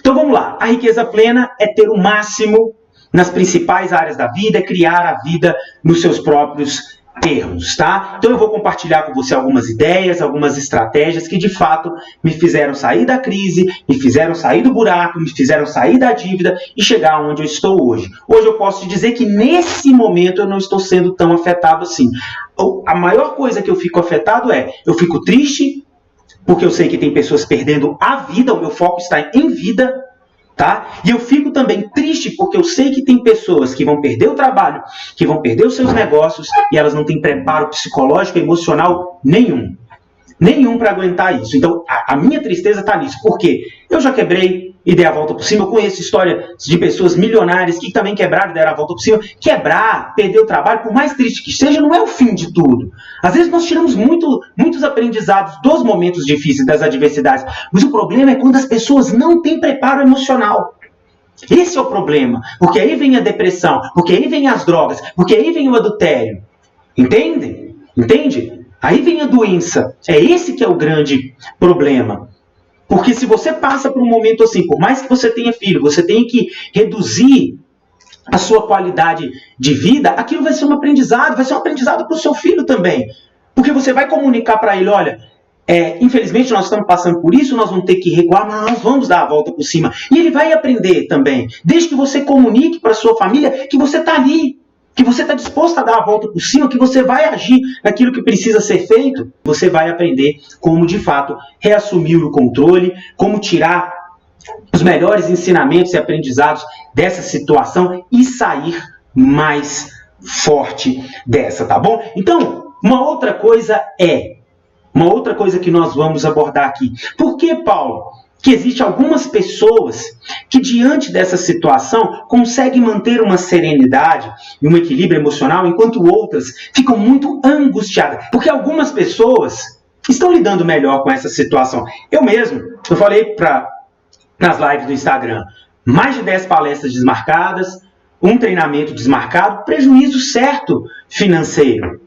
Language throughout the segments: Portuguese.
Então vamos lá. A riqueza plena é ter o máximo nas principais áreas da vida, é criar a vida nos seus próprios termos, tá? Então eu vou compartilhar com você algumas ideias, algumas estratégias que de fato me fizeram sair da crise, me fizeram sair do buraco, me fizeram sair da dívida e chegar onde eu estou hoje. Hoje eu posso te dizer que nesse momento eu não estou sendo tão afetado assim. A maior coisa que eu fico afetado eu fico triste, porque eu sei que tem pessoas perdendo a vida, o meu foco está em vida, tá? E eu fico também triste porque eu sei que tem pessoas que vão perder o trabalho, que vão perder os seus negócios e elas não têm preparo psicológico e emocional nenhum. Nenhum para aguentar isso. Então, a minha tristeza está nisso. Por quê? Eu já quebrei e dei a volta por cima. Eu conheço história de pessoas milionárias que também quebraram e deram a volta por cima. Quebrar, perder o trabalho, por mais triste que seja, não é o fim de tudo. Às vezes nós tiramos muitos aprendizados dos momentos difíceis, das adversidades. Mas o problema é quando as pessoas não têm preparo emocional. Esse é o problema. Porque aí vem a depressão, porque aí vem as drogas, porque aí vem o adultério. Entende? Entende? Aí vem a doença. É esse que é o grande problema. Porque se você passa por um momento assim, por mais que você tenha filho, você tenha que reduzir a sua qualidade de vida, aquilo vai ser um aprendizado para o seu filho também. Porque você vai comunicar para ele, olha, infelizmente nós estamos passando por isso, nós vamos ter que recuar, mas nós vamos dar a volta por cima. E ele vai aprender também. Desde que você comunique para a sua família que você está ali, que você está disposto a dar a volta por cima, que você vai agir naquilo que precisa ser feito, você vai aprender como, de fato, reassumir o controle, como tirar os melhores ensinamentos e aprendizados dessa situação e sair mais forte dessa, tá bom? Então, uma outra coisa que nós vamos abordar aqui. Por que, Paulo, que existem algumas pessoas que, diante dessa situação, conseguem manter uma serenidade e um equilíbrio emocional, enquanto outras ficam muito angustiadas? Porque algumas pessoas estão lidando melhor com essa situação. Eu falei nas lives do Instagram, mais de 10 palestras desmarcadas, um treinamento desmarcado, prejuízo certo financeiro.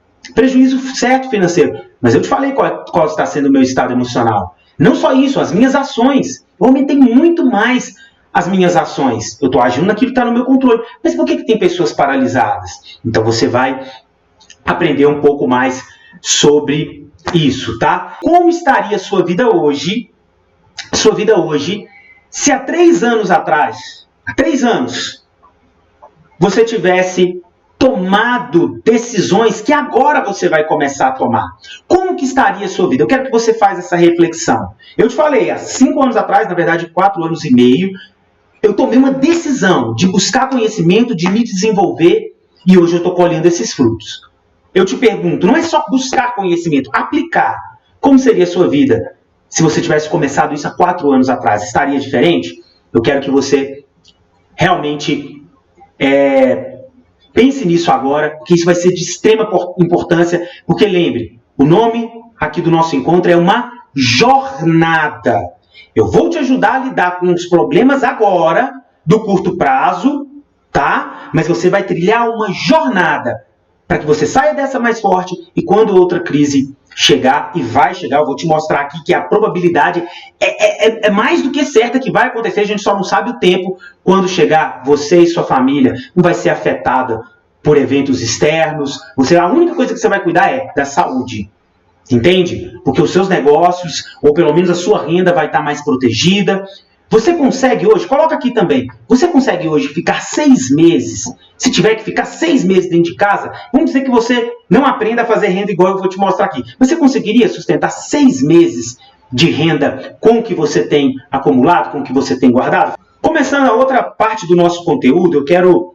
Mas eu te falei qual está sendo o meu estado emocional. Não só isso, as minhas ações. Eu aumentei muito mais as minhas ações. Eu estou agindo naquilo que está no meu controle. Mas por que tem pessoas paralisadas? Então você vai aprender um pouco mais sobre isso, tá? Como estaria a sua vida hoje? Se há 3 anos atrás, você tivesse tomado decisões que agora você vai começar a tomar. Como que estaria a sua vida? Eu quero que você faça essa reflexão. Eu te falei, há 5 anos atrás, na verdade 4 anos e meio, eu tomei uma decisão de buscar conhecimento, de me desenvolver, e hoje eu estou colhendo esses frutos. Eu te pergunto, não é só buscar conhecimento, aplicar. Como seria a sua vida se você tivesse começado isso há 4 anos atrás? Estaria diferente? Eu quero que você realmente pense nisso agora, porque isso vai ser de extrema importância, porque lembre, o nome aqui do nosso encontro é uma jornada. Eu vou te ajudar a lidar com os problemas agora, do curto prazo, tá? Mas você vai trilhar uma jornada para que você saia dessa mais forte e quando outra crise chegar, e vai chegar, eu vou te mostrar aqui que a probabilidade é mais do que certa que vai acontecer, a gente só não sabe o tempo. Quando chegar, você e sua família não vai ser afetada por eventos externos. A única coisa que você vai cuidar é da saúde. Entende? Porque os seus negócios, ou pelo menos a sua renda, vai estar mais protegida. Você consegue hoje, coloca aqui também, você consegue hoje ficar 6 meses, se tiver que ficar 6 meses dentro de casa, vamos dizer que você não aprenda a fazer renda igual eu vou te mostrar aqui. Você conseguiria sustentar 6 meses de renda com o que você tem acumulado, com o que você tem guardado? Começando a outra parte do nosso conteúdo, eu quero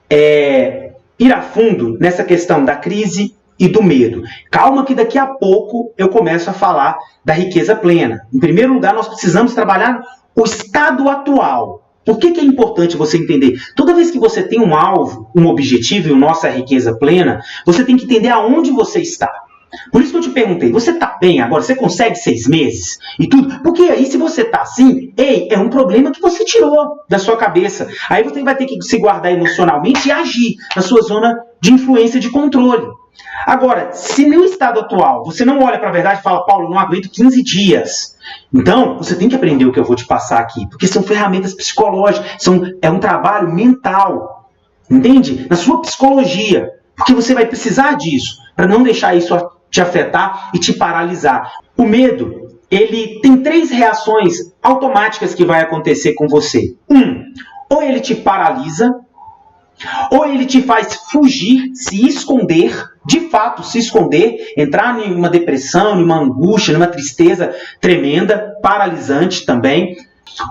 ir a fundo nessa questão da crise e do medo. Calma que daqui a pouco eu começo a falar da riqueza plena. Em primeiro lugar, nós precisamos trabalhar o estado atual. Por que é importante você entender? Toda vez que você tem um alvo, um objetivo, e o nosso é a riqueza plena, você tem que entender aonde você está. Por isso que eu te perguntei, você está bem agora? Você consegue 6 meses? E tudo? Porque aí se você está assim, é um problema que você tirou da sua cabeça. Aí você vai ter que se guardar emocionalmente e agir na sua zona de influência de controle. Agora, se no estado atual você não olha para a verdade e fala, Paulo, eu não aguento 15 dias. Então, você tem que aprender o que eu vou te passar aqui, porque são ferramentas psicológicas, é um trabalho mental, entende? Na sua psicologia, porque você vai precisar disso, para não deixar isso te afetar e te paralisar. O medo, ele tem 3 reações automáticas que vai acontecer com você. Ou ele te paralisa, ou ele te faz fugir, se esconder, de fato se esconder, entrar em uma depressão, em uma angústia, numa tristeza tremenda, paralisante também.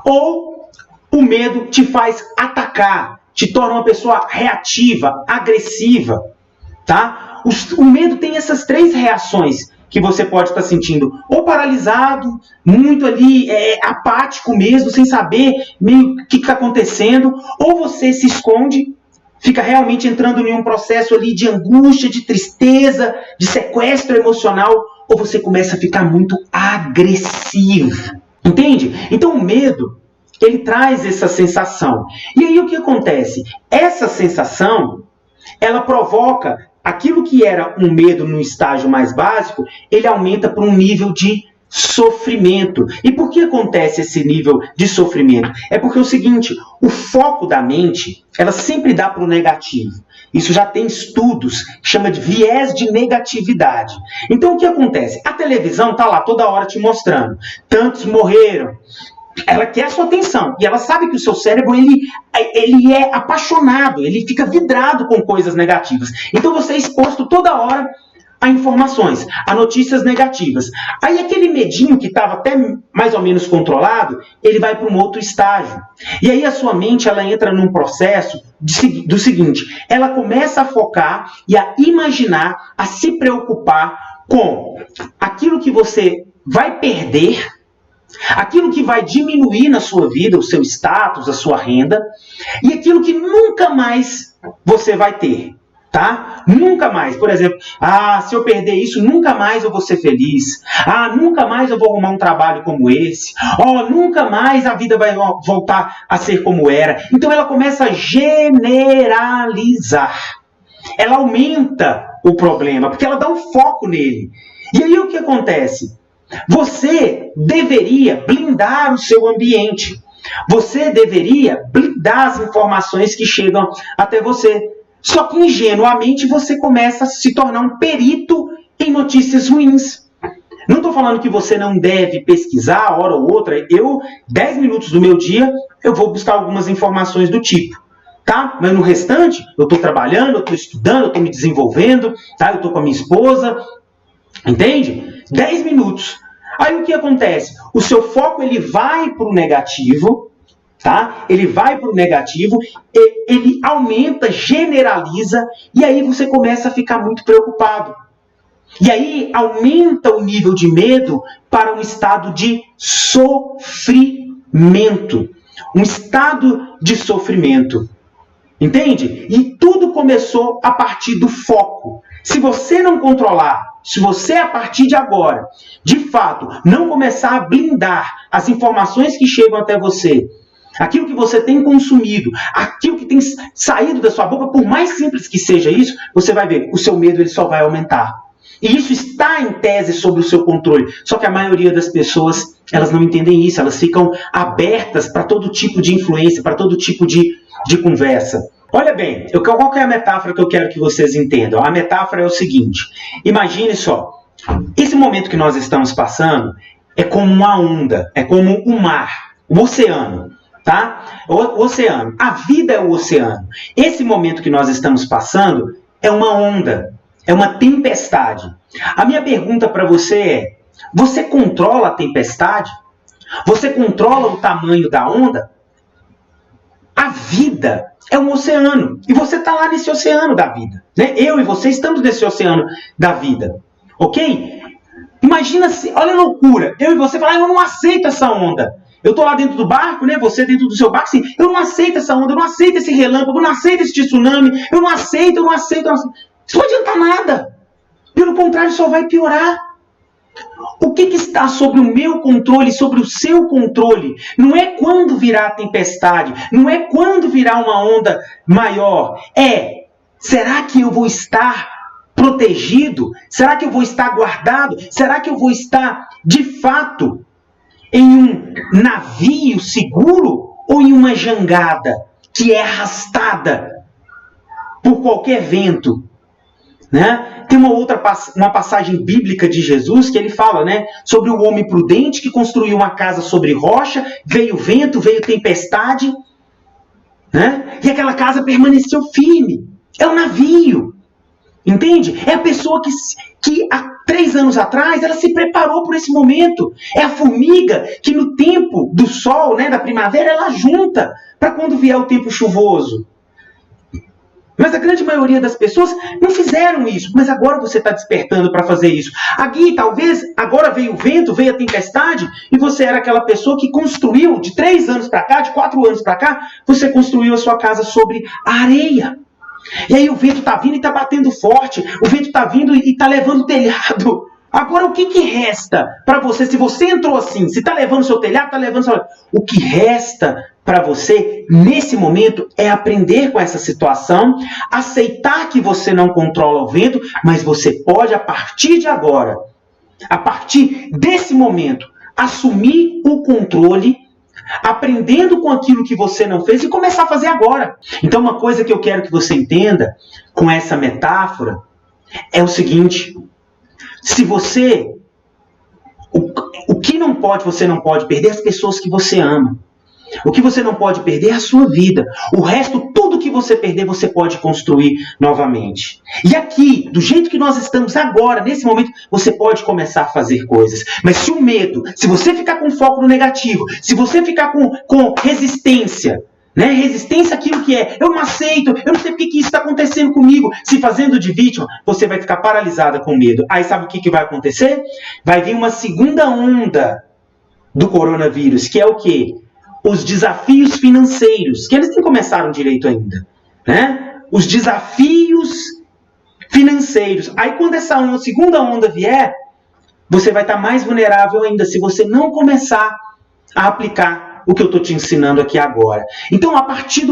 Ou o medo te faz atacar, te torna uma pessoa reativa, agressiva, tá? O medo tem essas 3 reações que você pode estar sentindo, ou paralisado, muito ali, apático mesmo, sem saber meio o que está acontecendo, ou você se esconde, fica realmente entrando em um processo ali de angústia, de tristeza, de sequestro emocional, ou você começa a ficar muito agressivo. Entende? Então o medo, ele traz essa sensação. E aí o que acontece? Essa sensação, ela provoca aquilo que era um medo no estágio mais básico, ele aumenta para um nível de sofrimento. E por que acontece esse nível de sofrimento? É porque é o seguinte, o foco da mente, ela sempre dá para o negativo. Isso já tem estudos que chama de viés de negatividade. Então o que acontece? A televisão está lá toda hora te mostrando. Tantos morreram. Ela quer a sua atenção. E ela sabe que o seu cérebro ele é apaixonado, ele fica vidrado com coisas negativas. Então você é exposto toda hora a informações, a notícias negativas. Aí aquele medinho que estava até mais ou menos controlado, ele vai para um outro estágio. E aí a sua mente ela entra num processo do seguinte, ela começa a focar e a imaginar, a se preocupar com aquilo que você vai perder, aquilo que vai diminuir na sua vida, o seu status, a sua renda, e aquilo que nunca mais você vai ter. Tá? Nunca mais. Por exemplo, se eu perder isso, nunca mais eu vou ser feliz. Nunca mais eu vou arrumar um trabalho como esse. Nunca mais a vida vai voltar a ser como era. Então ela começa a generalizar. Ela aumenta o problema, porque ela dá um foco nele. E aí o que acontece? Você deveria blindar o seu ambiente. Você deveria blindar as informações que chegam até você. Só que ingenuamente você começa a se tornar um perito em notícias ruins. Não estou falando que você não deve pesquisar, hora ou outra. 10 minutos do meu dia, eu vou buscar algumas informações do tipo. Tá? Mas no restante, eu estou trabalhando, eu estou estudando, eu estou me desenvolvendo, tá? Eu estou com a minha esposa. Entende? 10 minutos. Aí o que acontece? O seu foco ele vai para o negativo. Tá? Ele vai para o negativo, ele aumenta, generaliza, e aí você começa a ficar muito preocupado. E aí aumenta o nível de medo para um estado de sofrimento. Um estado de sofrimento. Entende? E tudo começou a partir do foco. Se você não controlar, se você a partir de agora, de fato, não começar a blindar as informações que chegam até você, aquilo que você tem consumido, aquilo que tem saído da sua boca, por mais simples que seja isso, você vai ver, o seu medo ele só vai aumentar. E isso está em tese sobre o seu controle. Só que a maioria das pessoas, elas não entendem isso, elas ficam abertas para todo tipo de influência, para todo tipo de conversa. Olha bem, qual que é a metáfora que eu quero que vocês entendam? A metáfora é o seguinte, imagine só, esse momento que nós estamos passando é como uma onda, é como o mar, o oceano. Tá? O oceano. A vida é o oceano. Esse momento que nós estamos passando é uma onda, é uma tempestade. A minha pergunta para você é, você controla a tempestade? Você controla o tamanho da onda? A vida é um oceano. E você está lá nesse oceano da vida. Né? Eu e você estamos nesse oceano da vida. Ok? Imagina se, olha a loucura. Eu e você falar, eu não aceito essa onda. Eu estou lá dentro do barco, né? Você dentro do seu barco, assim, eu não aceito essa onda, eu não aceito esse relâmpago, eu não aceito esse tsunami, eu não aceito. Isso não adianta nada. Pelo contrário, só vai piorar. O que está sobre o meu controle, sobre o seu controle? Não é quando virá a tempestade, não é quando virá uma onda maior. É Será que eu vou estar protegido? Será que eu vou estar guardado? Será que eu vou estar, de fato, em um navio seguro ou em uma jangada que é arrastada por qualquer vento? Né? Tem uma passagem bíblica de Jesus que ele fala, né, sobre o homem prudente que construiu uma casa sobre rocha, veio vento, veio tempestade, né? E aquela casa permaneceu firme. É um navio. Entende? É a pessoa que há 3 anos atrás ela se preparou por esse momento. É a formiga que no tempo do sol, né, da primavera, ela junta para quando vier o tempo chuvoso. Mas a grande maioria das pessoas não fizeram isso. Mas agora você está despertando para fazer isso. Aqui, talvez, agora veio o vento, veio a tempestade, e você era aquela pessoa que construiu, de 3 anos para cá, de 4 anos para cá, você construiu a sua casa sobre a areia. E aí o vento está vindo e está batendo forte. O vento está vindo e está levando o telhado. Agora, o que resta para você? Se você entrou assim, se está levando o seu telhado, está levando o seu... O que resta para você, nesse momento, é aprender com essa situação, aceitar que você não controla o vento, mas você pode, a partir de agora, a partir desse momento, assumir o controle, aprendendo com aquilo que você não fez e começar a fazer agora. Então, uma coisa que eu quero que você entenda com essa metáfora é o seguinte: se você... O que não pode, você não pode perder as pessoas que você ama. O que você não pode perder é a sua vida. O resto, tudo que você perder, você pode construir novamente. E aqui, do jeito que nós estamos agora, nesse momento, você pode começar a fazer coisas. Mas se o medo, se você ficar com foco no negativo, se você ficar com resistência, né? Resistência àquilo que é, eu não aceito, eu não sei porque que isso está acontecendo comigo, se fazendo de vítima, você vai ficar paralisada com medo. Aí sabe o que vai acontecer? Vai vir uma segunda onda do coronavírus, que é o quê? Os desafios financeiros, que eles nem começaram direito ainda, né? Os desafios financeiros. Aí quando essa segunda onda vier, você vai estar mais vulnerável ainda se você não começar a aplicar o que eu estou te ensinando aqui agora. Então, a partir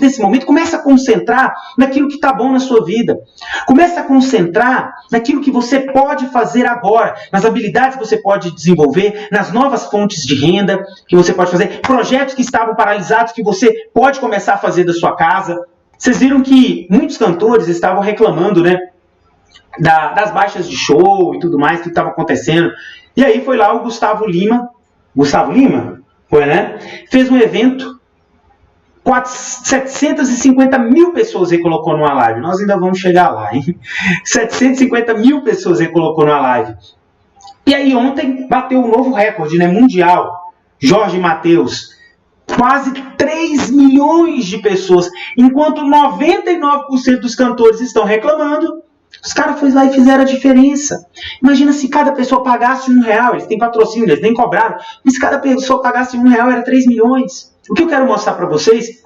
desse momento, começa a concentrar naquilo que está bom na sua vida. Começa a concentrar naquilo que você pode fazer agora, nas habilidades que você pode desenvolver, nas novas fontes de renda que você pode fazer, projetos que estavam paralisados que você pode começar a fazer da sua casa. Vocês viram que muitos cantores estavam reclamando, né, das baixas de show e tudo mais que estava acontecendo. E aí foi lá o Gustavo Lima, foi, né? Fez um evento, 750 mil pessoas ele colocou numa live. Nós ainda vamos chegar lá, hein? 750 mil pessoas ele colocou numa live. E aí ontem bateu um novo recorde, né, mundial. Jorge Mateus, quase 3 milhões de pessoas. Enquanto 99% dos cantores estão reclamando, os caras foram lá e fizeram a diferença. Imagina se cada pessoa pagasse R$1. Eles têm patrocínio, eles nem cobraram. Mas se cada pessoa pagasse R$1, era 3 milhões. O que eu quero mostrar para vocês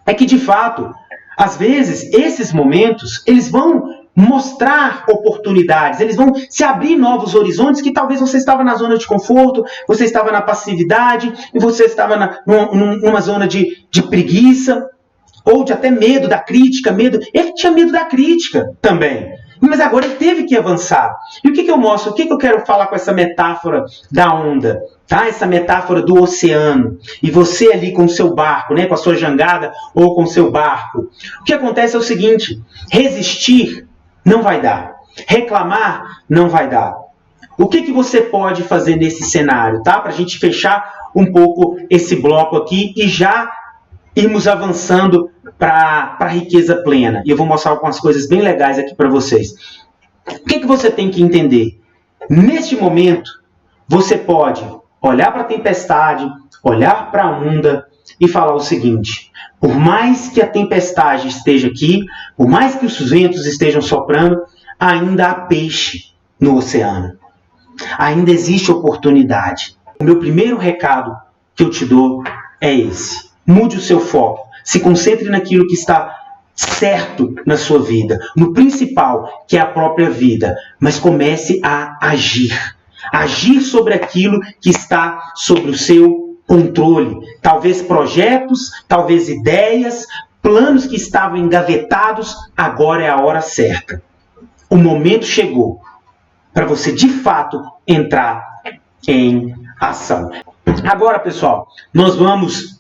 é que, de fato, às vezes, esses momentos, eles vão mostrar oportunidades, eles vão se abrir novos horizontes que talvez você estava na zona de conforto, você estava na passividade, e você estava numa zona de preguiça, ou de até medo da crítica, Ele tinha medo da crítica também. Mas agora ele teve que avançar. E o que eu mostro? O que eu quero falar com essa metáfora da onda? Tá? Essa metáfora do oceano. E você ali com o seu barco, né? Com a sua jangada ou com o seu barco. O que acontece é o seguinte: resistir não vai dar. Reclamar não vai dar. O que você pode fazer nesse cenário? Tá? Para a gente fechar um pouco esse bloco aqui e já irmos avançando para a riqueza plena. E eu vou mostrar algumas coisas bem legais aqui para vocês. O que você tem que entender? Neste momento, você pode olhar para a tempestade, olhar para a onda e falar o seguinte: por mais que a tempestade esteja aqui, por mais que os ventos estejam soprando, ainda há peixe no oceano. Ainda existe oportunidade. O meu primeiro recado que eu te dou é esse. Mude o seu foco. Se concentre naquilo que está certo na sua vida, no principal, que é a própria vida. Mas comece a agir. Agir sobre aquilo que está sobre o seu controle. Talvez projetos, talvez ideias, planos que estavam engavetados, agora é a hora certa. O momento chegou para você, de fato, entrar em ação. Agora, pessoal, nós vamos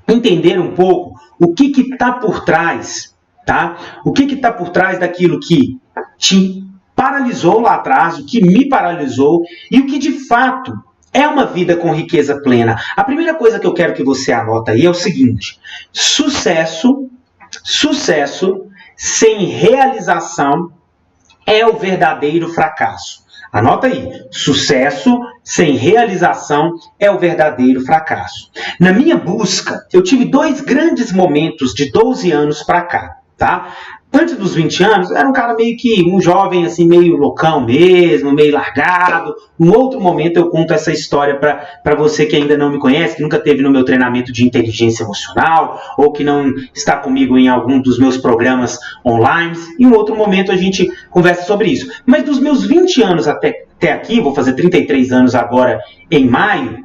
entender um pouco o que está por trás, tá? O que está por trás daquilo que te paralisou lá atrás, o que me paralisou e o que, de fato, é uma vida com riqueza plena. A primeira coisa que eu quero que você anota aí é o seguinte: sucesso sem realização é o verdadeiro fracasso. Anota aí, sucesso sem realização é o verdadeiro fracasso. Na minha busca, eu tive 2 grandes momentos de 12 anos para cá, tá? Antes dos 20 anos, eu era um cara meio que um jovem, assim, meio loucão mesmo, meio largado. Um outro momento eu conto essa história para você que ainda não me conhece, que nunca teve no meu treinamento de inteligência emocional, ou que não está comigo em algum dos meus programas online. Em um outro momento a gente conversa sobre isso. Mas dos meus 20 anos até aqui, vou fazer 33 anos agora em maio,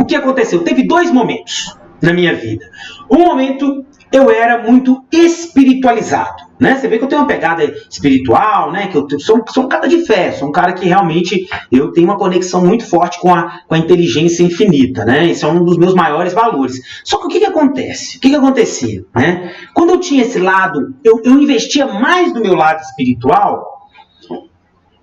o que aconteceu? Teve 2 momentos na minha vida. Um momento eu era muito espiritualizado, né? Você vê que eu tenho uma pegada espiritual, né? Que eu sou um cara de fé, sou um cara que realmente eu tenho uma conexão muito forte com a inteligência infinita, né? Esse é um dos meus maiores valores. Só que o que acontece? O que acontecia, né? Quando eu tinha esse lado, eu investia mais no meu lado espiritual.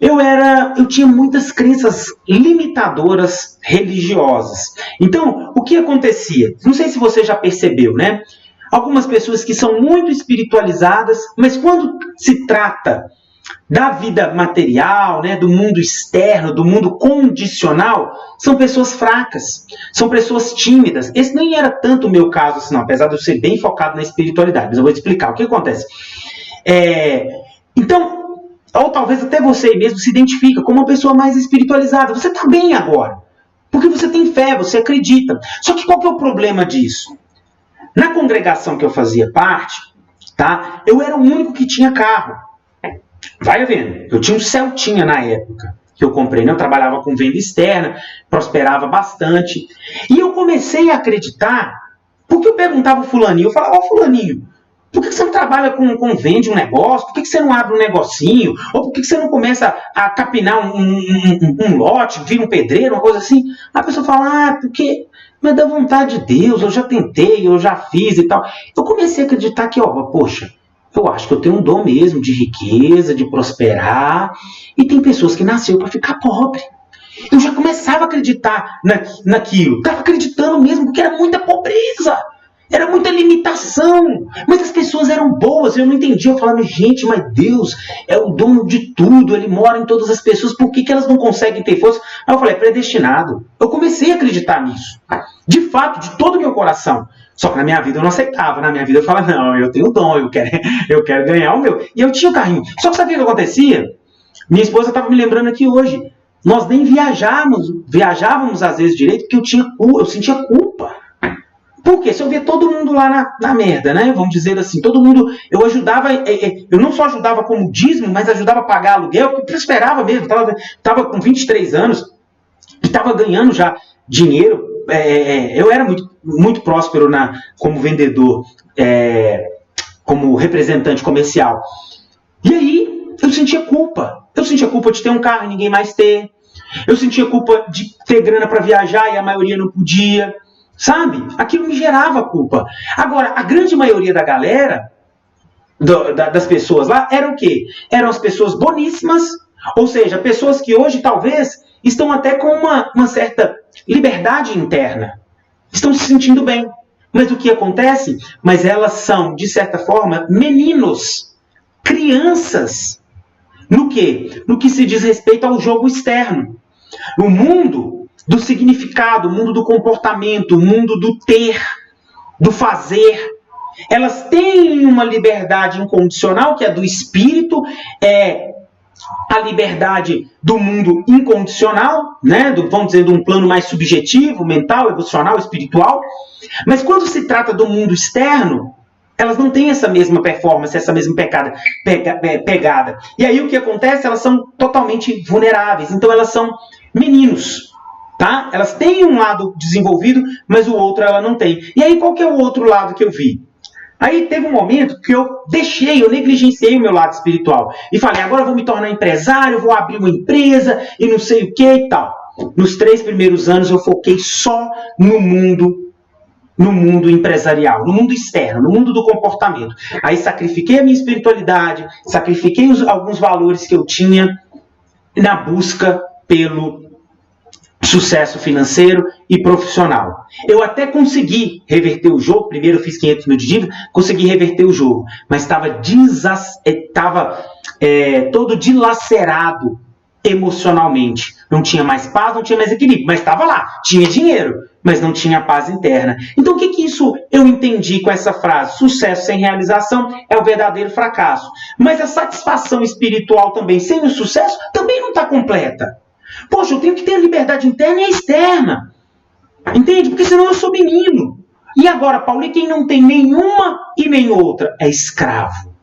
Eu tinha muitas crenças limitadoras religiosas. Então, o que acontecia? Não sei se você já percebeu, né? Algumas pessoas que são muito espiritualizadas, mas quando se trata da vida material, né, do mundo externo, do mundo condicional, são pessoas fracas, são pessoas tímidas. Esse nem era tanto o meu caso, assim, não, apesar de eu ser bem focado na espiritualidade, mas eu vou te explicar o que acontece. Então, ou talvez até você mesmo se identifica como uma pessoa mais espiritualizada. Você está bem agora, porque você tem fé, você acredita. Só que qual que é o problema disso? Na congregação que eu fazia parte, tá, eu era o único que tinha carro. Vai vendo, eu tinha um Celtinha na época que eu comprei, né? Eu trabalhava com venda externa, prosperava bastante. E eu comecei a acreditar, porque eu perguntava ao fulaninho, eu falava, fulaninho, por que você não trabalha vende um negócio? Por que você não abre um negocinho? Ou por que você não começa a capinar um lote, vira um pedreiro, uma coisa assim? A pessoa fala, porque... Mas dá vontade de Deus, eu já tentei, eu já fiz e tal. Eu comecei a acreditar que, poxa, eu acho que eu tenho um dom mesmo de riqueza, de prosperar. E tem pessoas que nasceram para ficar pobre. Eu já começava a acreditar naquilo. Estava acreditando mesmo, porque era muita pobreza. Era muita limitação. Mas as pessoas eram boas, eu não entendia. Eu falava, gente, mas Deus é o dono de tudo, Ele mora em todas as pessoas, por que elas não conseguem ter força? Aí eu falei, é predestinado. Eu comecei a acreditar nisso. De fato, de todo o meu coração. Só que na minha vida eu não aceitava. Na minha vida eu falava, não, eu tenho dom, eu quero ganhar o meu. E eu tinha o carrinho. Só que sabe o que acontecia? Minha esposa estava me lembrando aqui hoje. Nós nem viajávamos às vezes direito, porque eu sentia culpa. Porque se eu via todo mundo lá na merda, né? Vamos dizer assim, todo mundo, eu ajudava, eu não só ajudava como dízimo, mas ajudava a pagar aluguel, porque eu prosperava mesmo, estava com 23 anos e estava ganhando já dinheiro. Eu era muito, muito próspero como vendedor, como representante comercial. E aí eu sentia culpa. Eu sentia culpa de ter um carro e ninguém mais ter. Eu sentia culpa de ter grana para viajar e a maioria não podia. Sabe? Aquilo me gerava culpa. Agora, a grande maioria da galera, das pessoas lá, era o quê? Eram as pessoas boníssimas, ou seja, pessoas que hoje talvez estão até com uma certa liberdade interna. Estão se sentindo bem. Mas o que acontece? Mas elas são, de certa forma, meninos, crianças. No quê? No que se diz respeito ao jogo externo. No mundo do significado, o mundo do comportamento, o mundo do ter, do fazer. Elas têm uma liberdade incondicional, que é do espírito, a liberdade do mundo incondicional, né? Vamos dizer, de um plano mais subjetivo, mental, emocional, espiritual. Mas quando se trata do mundo externo, elas não têm essa mesma performance, essa mesma pegada. E aí o que acontece? Elas são totalmente vulneráveis. Então elas são meninos. Tá? Elas têm um lado desenvolvido, mas o outro ela não tem. E aí qual que é o outro lado que eu vi? Aí teve um momento que eu negligenciei o meu lado espiritual. E falei, agora eu vou me tornar empresário, vou abrir uma empresa e não sei o que e tal. Nos 3 primeiros anos eu foquei só no mundo empresarial, no mundo externo, no mundo do comportamento. Aí sacrifiquei a minha espiritualidade, sacrifiquei alguns valores que eu tinha na busca pelo sucesso financeiro e profissional. Eu até consegui reverter o jogo, primeiro eu fiz 500 mil de dívida, consegui reverter o jogo, mas estava todo dilacerado emocionalmente. Não tinha mais paz, não tinha mais equilíbrio, mas estava lá, tinha dinheiro, mas não tinha paz interna. Então o que isso eu entendi com essa frase? Sucesso sem realização é o verdadeiro fracasso. Mas a satisfação espiritual também, sem o sucesso, também não está completa. Poxa, eu tenho que ter a liberdade interna e externa. Entende? Porque senão eu sou menino. E agora, Paulo, e quem não tem nenhuma e nem outra é escravo.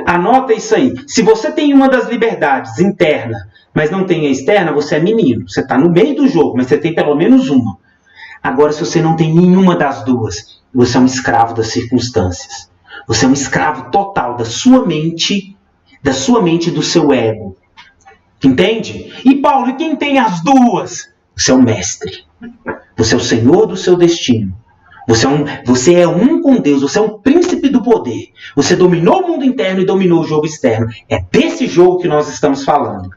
Anota isso aí. Se você tem uma das liberdades interna, mas não tem a externa, você é menino. Você está no meio do jogo, mas você tem pelo menos uma. Agora, se você não tem nenhuma das duas, você é um escravo das circunstâncias. Você é um escravo total da sua mente e do seu ego. Entende? E Paulo, e quem tem as duas? Você é o mestre. Você é o senhor do seu destino. Você é um com Deus. Você é um príncipe do poder. Você dominou o mundo interno e dominou o jogo externo. É desse jogo que nós estamos falando.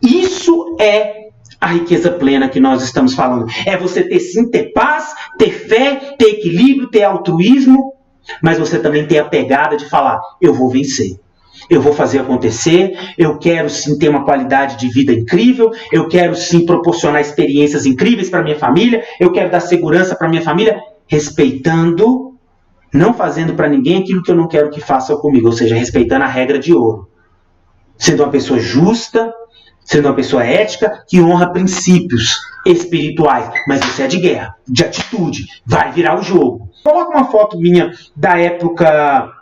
Isso é a riqueza plena que nós estamos falando. É você ter paz, ter fé, ter equilíbrio, ter altruísmo, mas você também ter a pegada de falar, eu vou vencer. Eu vou fazer acontecer, eu quero sim ter uma qualidade de vida incrível, eu quero sim proporcionar experiências incríveis para minha família, eu quero dar segurança para minha família, respeitando, não fazendo para ninguém aquilo que eu não quero que faça comigo, ou seja, respeitando a regra de ouro. Sendo uma pessoa justa, sendo uma pessoa ética, que honra princípios espirituais, mas você é de guerra, de atitude, vai virar o jogo. Coloca uma foto minha da época...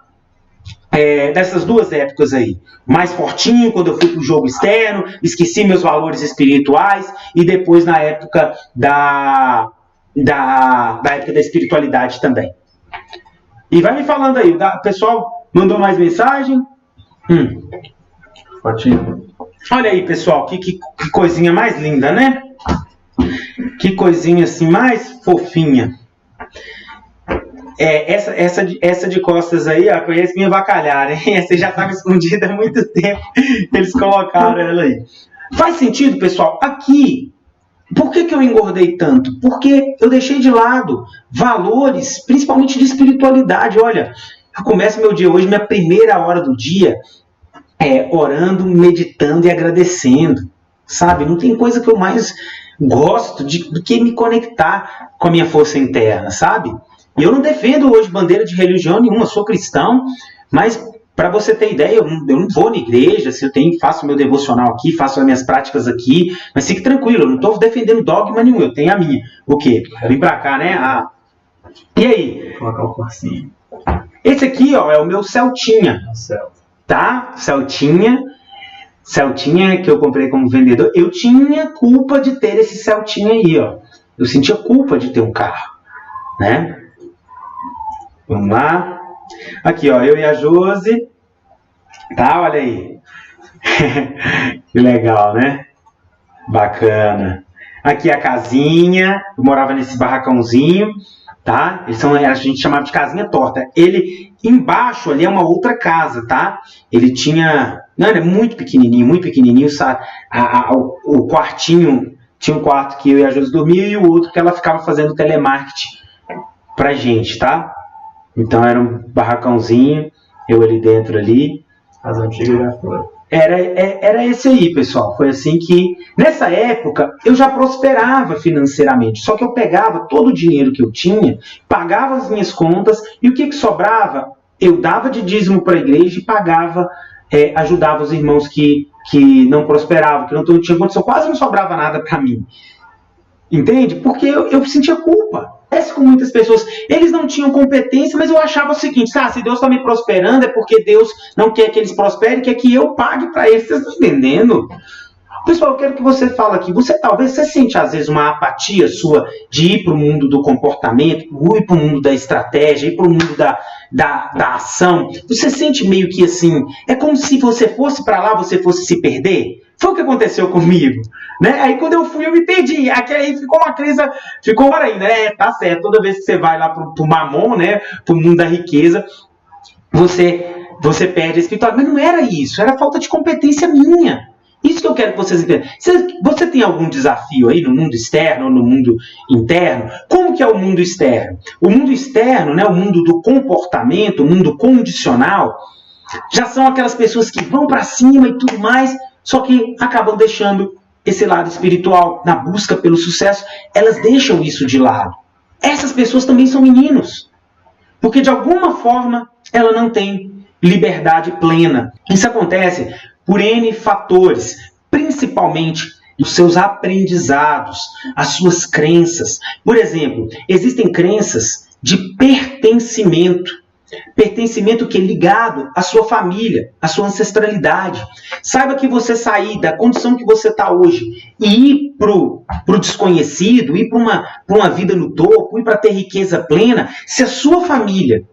dessas duas épocas aí, mais fortinho, quando eu fui pro jogo externo, esqueci meus valores espirituais, e depois na época da época da espiritualidade também. E vai me falando aí, o pessoal mandou mais mensagem? Fotinho. Olha aí, pessoal, que coisinha mais linda, né? Que coisinha assim mais fofinha. Essa de costas aí, ó, conhece minha bacalhara, hein? Essa já estava escondida há muito tempo. Eles colocaram ela aí. Faz sentido, pessoal? Aqui, por que eu engordei tanto? Porque eu deixei de lado valores, principalmente de espiritualidade. Olha, eu começo meu dia hoje, minha primeira hora do dia, orando, meditando e agradecendo. Sabe? Não tem coisa que eu mais gosto do que me conectar com a minha força interna, sabe? E eu não defendo hoje bandeira de religião nenhuma, sou cristão, mas para você ter ideia, eu não vou na igreja, se faço meu devocional aqui, faço as minhas práticas aqui, mas fique tranquilo, eu não estou defendendo dogma nenhum, eu tenho a minha. O quê? Vem para cá, né? E aí? Vou colocar o corcinho. Esse aqui, ó, é o meu Celtinha. Tá? Celtinha que eu comprei como vendedor. Eu tinha culpa de ter esse Celtinha aí, ó. Eu sentia culpa de ter um carro, né? Vamos lá. Aqui, ó, eu e a Josi. Tá, olha aí. Que legal, né? Bacana. Aqui a casinha. Eu morava nesse barracãozinho, tá? A gente chamava de casinha torta. Ele, embaixo ali é uma outra casa, tá? Ele tinha... Não, ele é muito pequenininho, sabe? O quartinho... Tinha um quarto que eu e a Josi dormia e o outro que ela ficava fazendo telemarketing pra gente, tá? Então era um barracãozinho, eu ali dentro ali. As antigas já foram. Era esse aí, pessoal. Foi assim que, nessa época, eu já prosperava financeiramente. Só que eu pegava todo o dinheiro que eu tinha, pagava as minhas contas, e o que sobrava, eu dava de dízimo para a igreja e pagava, ajudava os irmãos que não prosperavam, que não tinham condição. Quase não sobrava nada para mim. Entende? Porque eu sentia culpa. Acontece com muitas pessoas, eles não tinham competência, mas eu achava o seguinte, se Deus está me prosperando é porque Deus não quer que eles prosperem, quer que eu pague para eles. Vocês estão entendendo? Pessoal, eu quero que você fale aqui, você sente às vezes uma apatia sua de ir para o mundo do comportamento, ir para o mundo da estratégia, ir para o mundo da ação, você sente meio que assim, é como se você fosse para lá, você fosse se perder? Foi o que aconteceu comigo, né? Aí quando eu fui, eu me perdi. Aqui aí ficou uma crença, ficou por aí, né? Tá certo, toda vez que você vai lá pro mamon, né? Pro mundo da riqueza, você perde a espiritualidade. Mas não era isso, era falta de competência minha. Isso que eu quero que vocês entendam. Você tem algum desafio aí no mundo externo ou no mundo interno? Como que é o mundo externo? O mundo externo, né, o mundo do comportamento, o mundo condicional, já são aquelas pessoas que vão para cima e tudo mais, só que acabam deixando esse lado espiritual na busca pelo sucesso. Elas deixam isso de lado. Essas pessoas também são meninos. Porque de alguma forma ela não tem liberdade plena. Isso acontece por N fatores, principalmente os seus aprendizados, as suas crenças. Por exemplo, existem crenças de pertencimento. Pertencimento que é ligado à sua família, à sua ancestralidade. Saiba que você sair da condição que você está hoje e ir para o desconhecido, ir para uma vida no topo, ir para ter riqueza plena, se a sua família,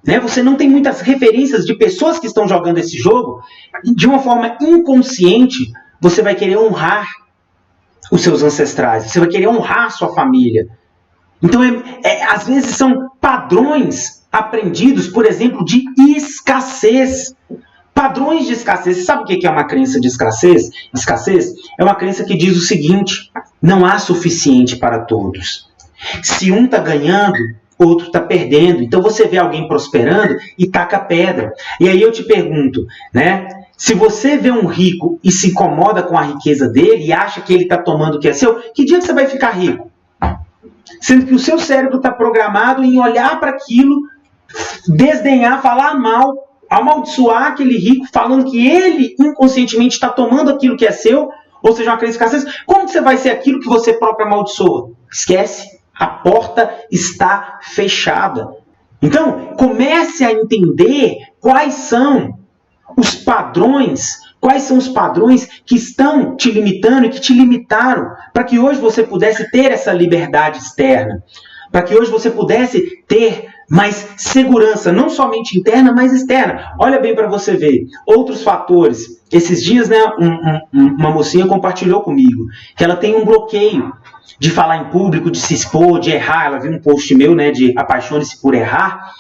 né, você não tem muitas referências de pessoas que estão jogando esse jogo, de uma forma inconsciente, você vai querer honrar os seus ancestrais, você vai querer honrar a sua família. Então, às vezes são padrões aprendidos, por exemplo, de escassez. Padrões de escassez. Você sabe o que é uma crença de escassez? Escassez é uma crença que diz o seguinte: não há suficiente para todos. Se um está ganhando, outro está perdendo. Então você vê alguém prosperando e taca pedra. E aí eu te pergunto, né? Se você vê um rico e se incomoda com a riqueza dele e acha que ele está tomando o que é seu, que dia que você vai ficar rico? Sendo que o seu cérebro está programado em olhar para aquilo, desdenhar, falar mal, amaldiçoar aquele rico, falando que ele inconscientemente está tomando aquilo que é seu, ou seja, uma crença de escassez. Como que você vai ser aquilo que você próprio amaldiçoa? Esquece, a porta está fechada. Então, comece a entender quais são os padrões, quais são os padrões que estão te limitando e que te limitaram, para que hoje você pudesse ter essa liberdade externa, para que hoje você pudesse ter mais segurança, não somente interna, mas externa. Olha bem para você ver. Outros fatores. Esses dias, né, uma mocinha compartilhou comigo que ela tem um bloqueio de falar em público, de se expor, de errar. Ela viu um post meu, né, de apaixone-se por errar,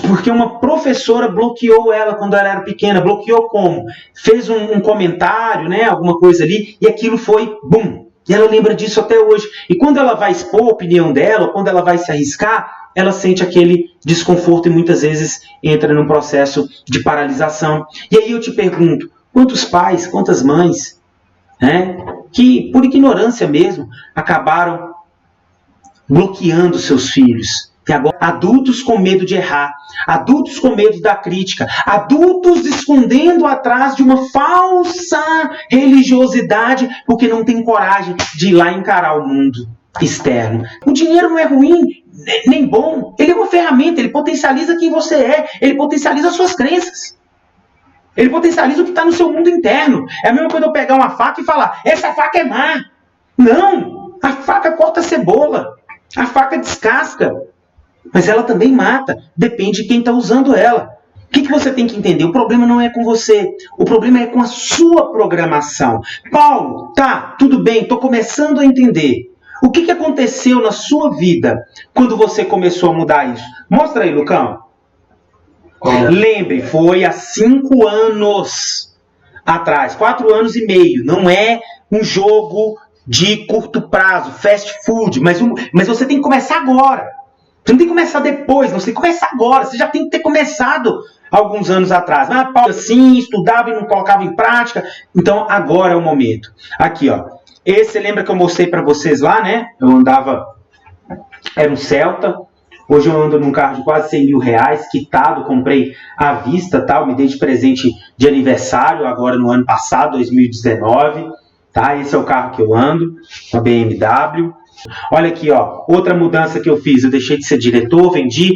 porque uma professora bloqueou ela quando ela era pequena. Bloqueou como? Fez um comentário, né, alguma coisa ali, e aquilo foi, bum! E ela lembra disso até hoje. E quando ela vai expor a opinião dela, ou quando ela vai se arriscar, ela sente aquele desconforto e muitas vezes entra num processo de paralisação. E aí eu te pergunto, quantos pais, quantas mães, né, que por ignorância mesmo, acabaram bloqueando seus filhos? E agora, adultos com medo de errar, adultos com medo da crítica, adultos escondendo atrás de uma falsa religiosidade porque não tem coragem de ir lá encarar o mundo externo. O dinheiro não é ruim, nem bom, ele é uma ferramenta, ele potencializa quem você é, ele potencializa as suas crenças. Ele potencializa o que está no seu mundo interno. É a mesma coisa eu pegar uma faca e falar, essa faca é má. Não, a faca corta a cebola, a faca descasca. Mas ela também mata, depende de quem está usando ela. O que você tem que entender? O problema não é com você, o problema é com a sua programação. Paulo, tá, tudo bem, estou começando a entender. O que aconteceu na sua vida quando você começou a mudar isso? Mostra aí, Lucão. Lembre, foi há 5 anos atrás, 4 anos e meio. Não é um jogo de curto prazo, fast food, mas você tem que começar agora. Você não tem que começar depois, não, você tem que começar agora. Você já tem que ter começado alguns anos atrás. Ah, Paulo, assim, estudava e não colocava em prática. Então, agora é o momento. Aqui, ó. Esse, lembra que eu mostrei para vocês lá, né? Eu andava, era um Celta. Hoje eu ando num carro de quase 100 mil reais, quitado, comprei à vista, tal. Me dei de presente de aniversário, agora no ano passado, 2019. Tá? Esse é o carro que eu ando, uma BMW. Olha aqui, ó, outra mudança que eu fiz. Eu deixei de ser diretor, vendi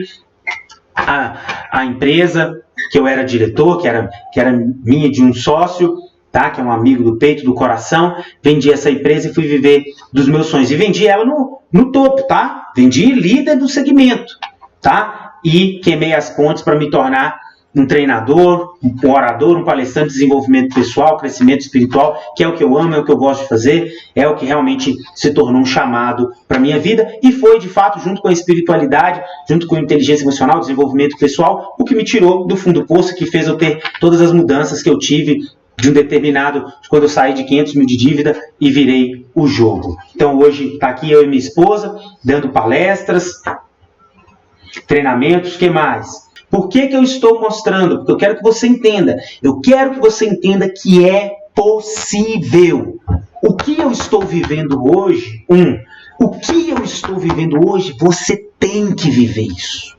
a empresa que eu era diretor, que era minha, de um sócio, tá? Que é um amigo do peito, do coração. Vendi essa empresa e fui viver dos meus sonhos. E vendi ela no topo, tá? Vendi líder do segmento, tá? e queimei as pontes para me tornar um treinador, um orador, um palestrante de desenvolvimento pessoal, crescimento espiritual, que é o que eu amo, é o que eu gosto de fazer, é o que realmente se tornou um chamado para a minha vida, e foi, de fato, junto com a espiritualidade, junto com a inteligência emocional, desenvolvimento pessoal, o que me tirou do fundo do poço, que fez eu ter todas as mudanças que eu tive de um determinado, quando eu saí de 500 mil de dívida e virei o jogo. Então hoje está aqui eu e minha esposa, dando palestras, treinamentos, o que mais? Por que eu estou mostrando? Porque eu quero que você entenda. Eu quero que você entenda que é possível. O que eu estou vivendo hoje, o que eu estou vivendo hoje, você tem que viver isso.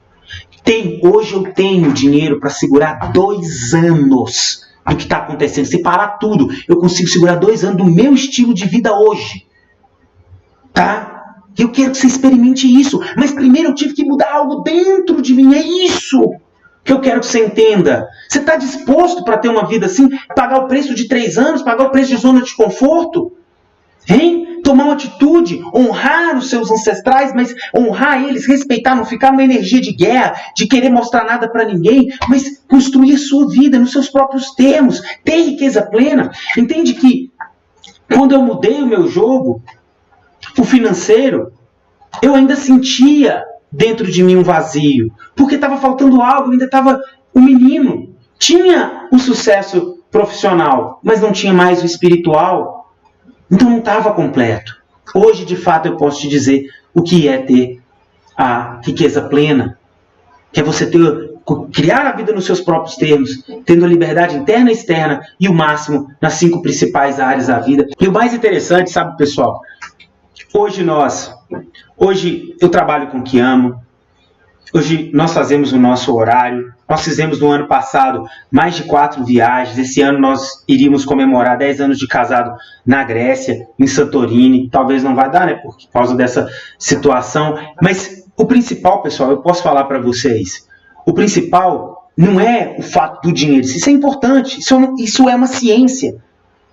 Hoje eu tenho dinheiro para segurar 2 anos do que está acontecendo. Se parar tudo, eu consigo segurar 2 anos do meu estilo de vida hoje. Tá? Eu quero que você experimente isso. Mas primeiro eu tive que mudar algo dentro de mim. É isso que eu quero que você entenda. Você está disposto para ter uma vida assim? Pagar o preço de 3 anos? Pagar o preço de zona de conforto? Hein? Tomar uma atitude, honrar os seus ancestrais, mas honrar eles, respeitar, não ficar numa energia de guerra, de querer mostrar nada para ninguém, mas construir a sua vida nos seus próprios termos, ter riqueza plena. Entende que quando eu mudei o meu jogo, o financeiro, eu ainda sentia dentro de mim um vazio, porque estava faltando algo, eu ainda estava um menino. Tinha o sucesso profissional, mas não tinha mais o espiritual, então não estava completo. Hoje, de fato, eu posso te dizer o que é ter a riqueza plena, que é você criar a vida nos seus próprios termos, tendo a liberdade interna e externa e o máximo nas 5 principais áreas da vida. E o mais interessante, sabe, pessoal? Hoje eu trabalho com o que amo. Hoje nós fazemos o nosso horário. Nós fizemos no ano passado mais de 4 viagens. Esse ano nós iríamos comemorar 10 anos de casado na Grécia, em Santorini. Talvez não vai dar, né, por causa dessa situação. Mas o principal, pessoal, eu posso falar para vocês. O principal não é o fato do dinheiro. Isso é importante. Isso é uma ciência.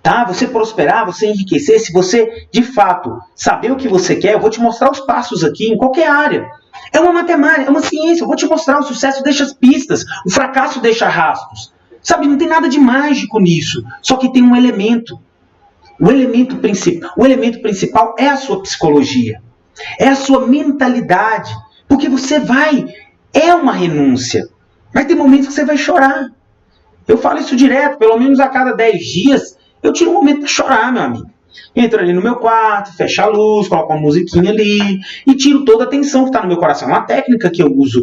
Tá? Você prosperar, você enriquecer, se você, de fato, saber o que você quer, eu vou te mostrar os passos aqui, em qualquer área. É uma matemática, é uma ciência, eu vou te mostrar. O sucesso deixa as pistas, o fracasso deixa rastros. Sabe, não tem nada de mágico nisso, só que tem um elemento. O elemento principal é a sua psicologia, é a sua mentalidade, porque é uma renúncia. Vai ter momentos que você vai chorar. Eu falo isso direto, pelo menos a cada 10 dias, eu tiro um momento para chorar, meu amigo. Entro ali no meu quarto, fecho a luz, coloco uma musiquinha ali e tiro toda a tensão que está no meu coração. É uma técnica que eu uso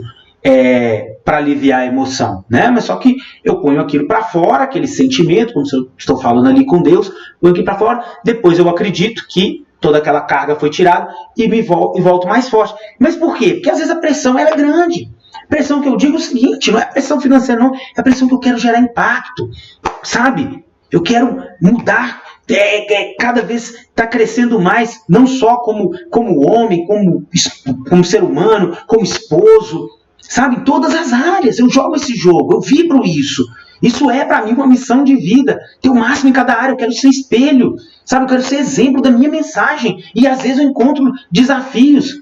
para aliviar a emoção, né? Mas só que eu ponho aquilo para fora, aquele sentimento, como se eu estou falando ali com Deus, ponho aquilo para fora, depois eu acredito que toda aquela carga foi tirada e volto mais forte. Mas por quê? Porque às vezes a pressão ela é grande. Pressão que eu digo é o seguinte, não é pressão financeira não, é a pressão que eu quero gerar impacto, sabe? Eu quero mudar, cada vez está crescendo mais, não só como homem, como ser humano, como esposo, sabe? Em todas as áreas, eu jogo esse jogo, eu vibro isso. Isso é para mim uma missão de vida, ter o máximo em cada área, eu quero ser espelho, sabe? Eu quero ser exemplo da minha mensagem e às vezes eu encontro desafios,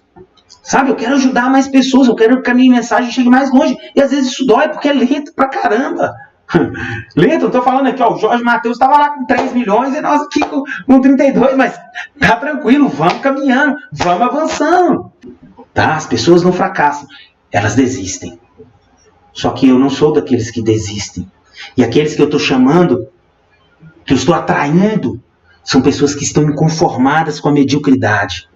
sabe? Eu quero ajudar mais pessoas, eu quero que a minha mensagem chegue mais longe e às vezes isso dói porque é lento pra caramba. Lento, eu tô falando aqui, ó, o Jorge Mateus estava lá com 3 milhões e nós aqui com 32, mas tá tranquilo, vamos caminhando, vamos avançando. Tá? As pessoas não fracassam, elas desistem. Só que eu não sou daqueles que desistem. E aqueles que eu estou chamando, que eu estou atraindo, são pessoas que estão inconformadas com a mediocridade.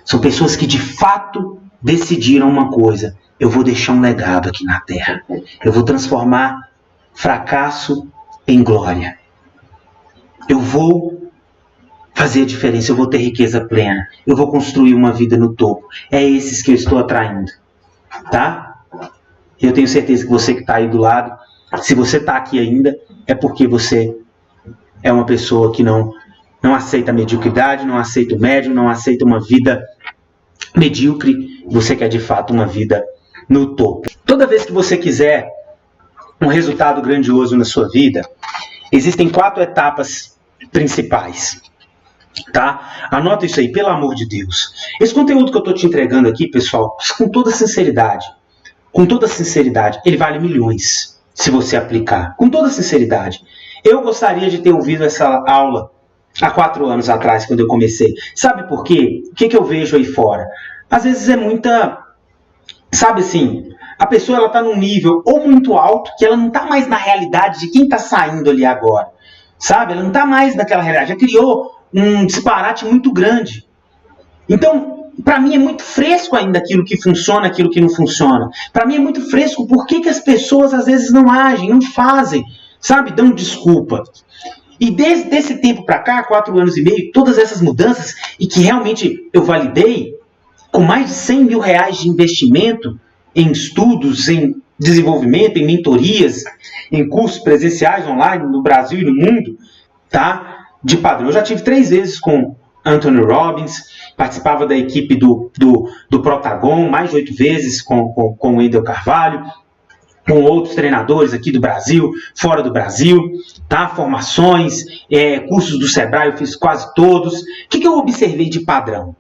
São pessoas que de fato decidiram uma coisa: eu vou deixar um legado aqui na Terra. Eu vou transformar fracasso em glória. Eu vou fazer a diferença, eu vou ter riqueza plena. Eu vou construir uma vida no topo. É esses que eu estou atraindo. Tá? Eu tenho certeza que você que está aí do lado, se você está aqui ainda, é porque você é uma pessoa que não aceita a mediocridade, não aceita o médio, não aceita uma vida medíocre. Você quer de fato uma vida no topo. Toda vez que você quiser um resultado grandioso na sua vida, existem 4 etapas principais. Tá? Anota isso aí, pelo amor de Deus. Esse conteúdo que eu estou te entregando aqui, pessoal, com toda sinceridade, com toda sinceridade, ele vale milhões, se você aplicar. Com toda sinceridade. Eu gostaria de ter ouvido essa aula há 4 anos atrás, quando eu comecei. Sabe por quê? O que eu vejo aí fora? Às vezes é muita... Sabe assim, a pessoa ela está num nível ou muito alto, que ela não está mais na realidade de quem está saindo ali agora. Sabe? Ela não está mais naquela realidade. Já criou um disparate muito grande. Então, para mim é muito fresco ainda aquilo que funciona, aquilo que não funciona. Para mim é muito fresco por que as pessoas às vezes não agem, não fazem, sabe? Dão desculpa. E desde esse tempo para cá, 4 anos e meio, todas essas mudanças, e que realmente eu validei, com mais de 100 mil reais de investimento em estudos, em desenvolvimento, em mentorias, em cursos presenciais online no Brasil e no mundo, tá? De padrão. Eu já tive 3 vezes com Anthony Robbins, participava da equipe do Protagon, mais de 8 vezes com o Wendel Carvalho, com outros treinadores aqui do Brasil, fora do Brasil, tá? Formações, cursos do Sebrae, eu fiz quase todos. O que eu observei de padrão?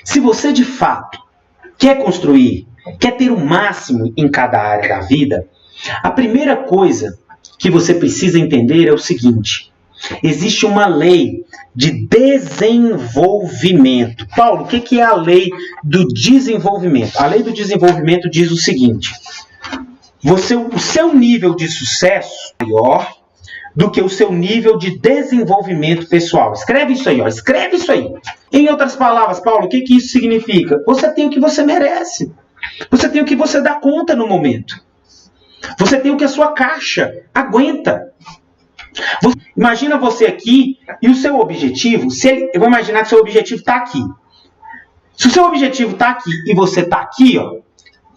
Se você de fato quer construir, quer ter o máximo em cada área da vida, a primeira coisa que você precisa entender é o seguinte: existe uma lei de desenvolvimento. Paulo, o que é a lei do desenvolvimento? A lei do desenvolvimento diz o seguinte: o seu nível de sucesso é maior do que o seu nível de desenvolvimento pessoal. Escreve isso aí, ó. Escreve isso aí. Em outras palavras, Paulo, o que isso significa? Você tem o que você merece. Você tem o que você dá conta no momento. Você tem o que a sua caixa aguenta. Imagina você aqui e o seu objetivo, eu vou imaginar que o seu objetivo está aqui. Se o seu objetivo está aqui e você está aqui, ó,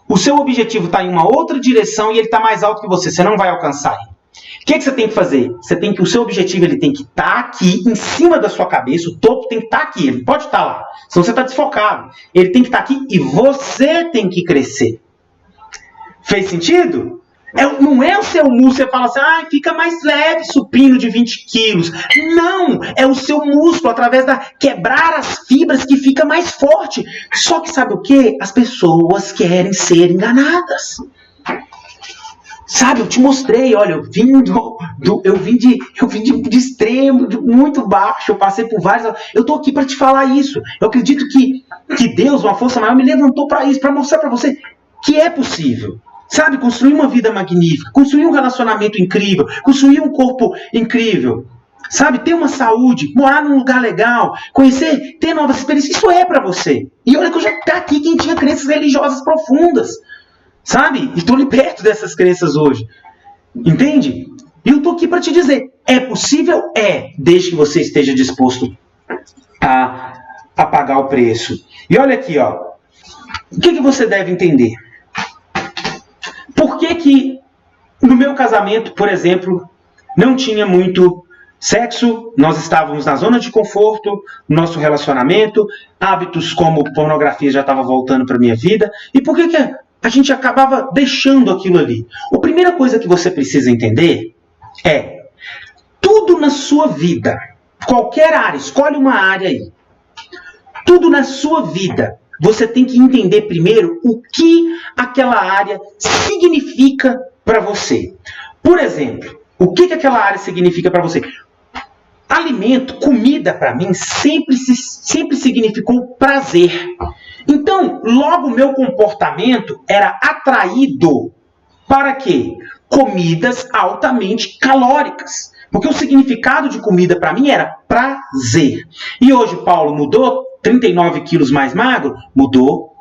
o seu objetivo está em uma outra direção e ele está mais alto que você não vai alcançar ele. O que você tem que fazer? O seu objetivo ele tem que estar aqui, em cima da sua cabeça, o topo tem que estar aqui, ele pode estar lá, senão você está desfocado. Ele tem que estar aqui e você tem que crescer. Fez sentido? Não é o seu músculo, você fala assim, fica mais leve, supino de 20 quilos. Não, é o seu músculo, através da quebrar as fibras que fica mais forte. Só que sabe o quê? As pessoas querem ser enganadas. Sabe, eu te mostrei, olha, eu vim de extremo, de muito baixo, eu passei por vários... Eu estou aqui para te falar isso. Eu acredito que Deus, uma força maior, me levantou para isso, para mostrar para você que é possível. Sabe, construir uma vida magnífica, construir um relacionamento incrível, construir um corpo incrível. Sabe, ter uma saúde, morar num lugar legal, conhecer, ter novas experiências, isso é para você. E olha que eu já tá aqui quem tinha crenças religiosas profundas. Sabe? E estou liberto dessas crenças hoje. Entende? E eu estou aqui para te dizer, é possível? É, desde que você esteja disposto a pagar o preço. E olha aqui, ó. O que você deve entender? Por que no meu casamento, por exemplo, não tinha muito sexo, nós estávamos na zona de conforto, nosso relacionamento, hábitos como pornografia já estavam voltando para minha vida, e por que a gente acabava deixando aquilo ali? A primeira coisa que você precisa entender é, tudo na sua vida, qualquer área, escolhe uma área aí, tudo na sua vida, você tem que entender primeiro o que aquela área significa para você. Por exemplo, o que aquela área significa para você? Alimento, comida, para mim, sempre significou prazer. Então, logo o meu comportamento era atraído para quê? Comidas altamente calóricas. Porque o significado de comida para mim era prazer. E hoje, Paulo, mudou? 39 quilos mais magro? Mudou.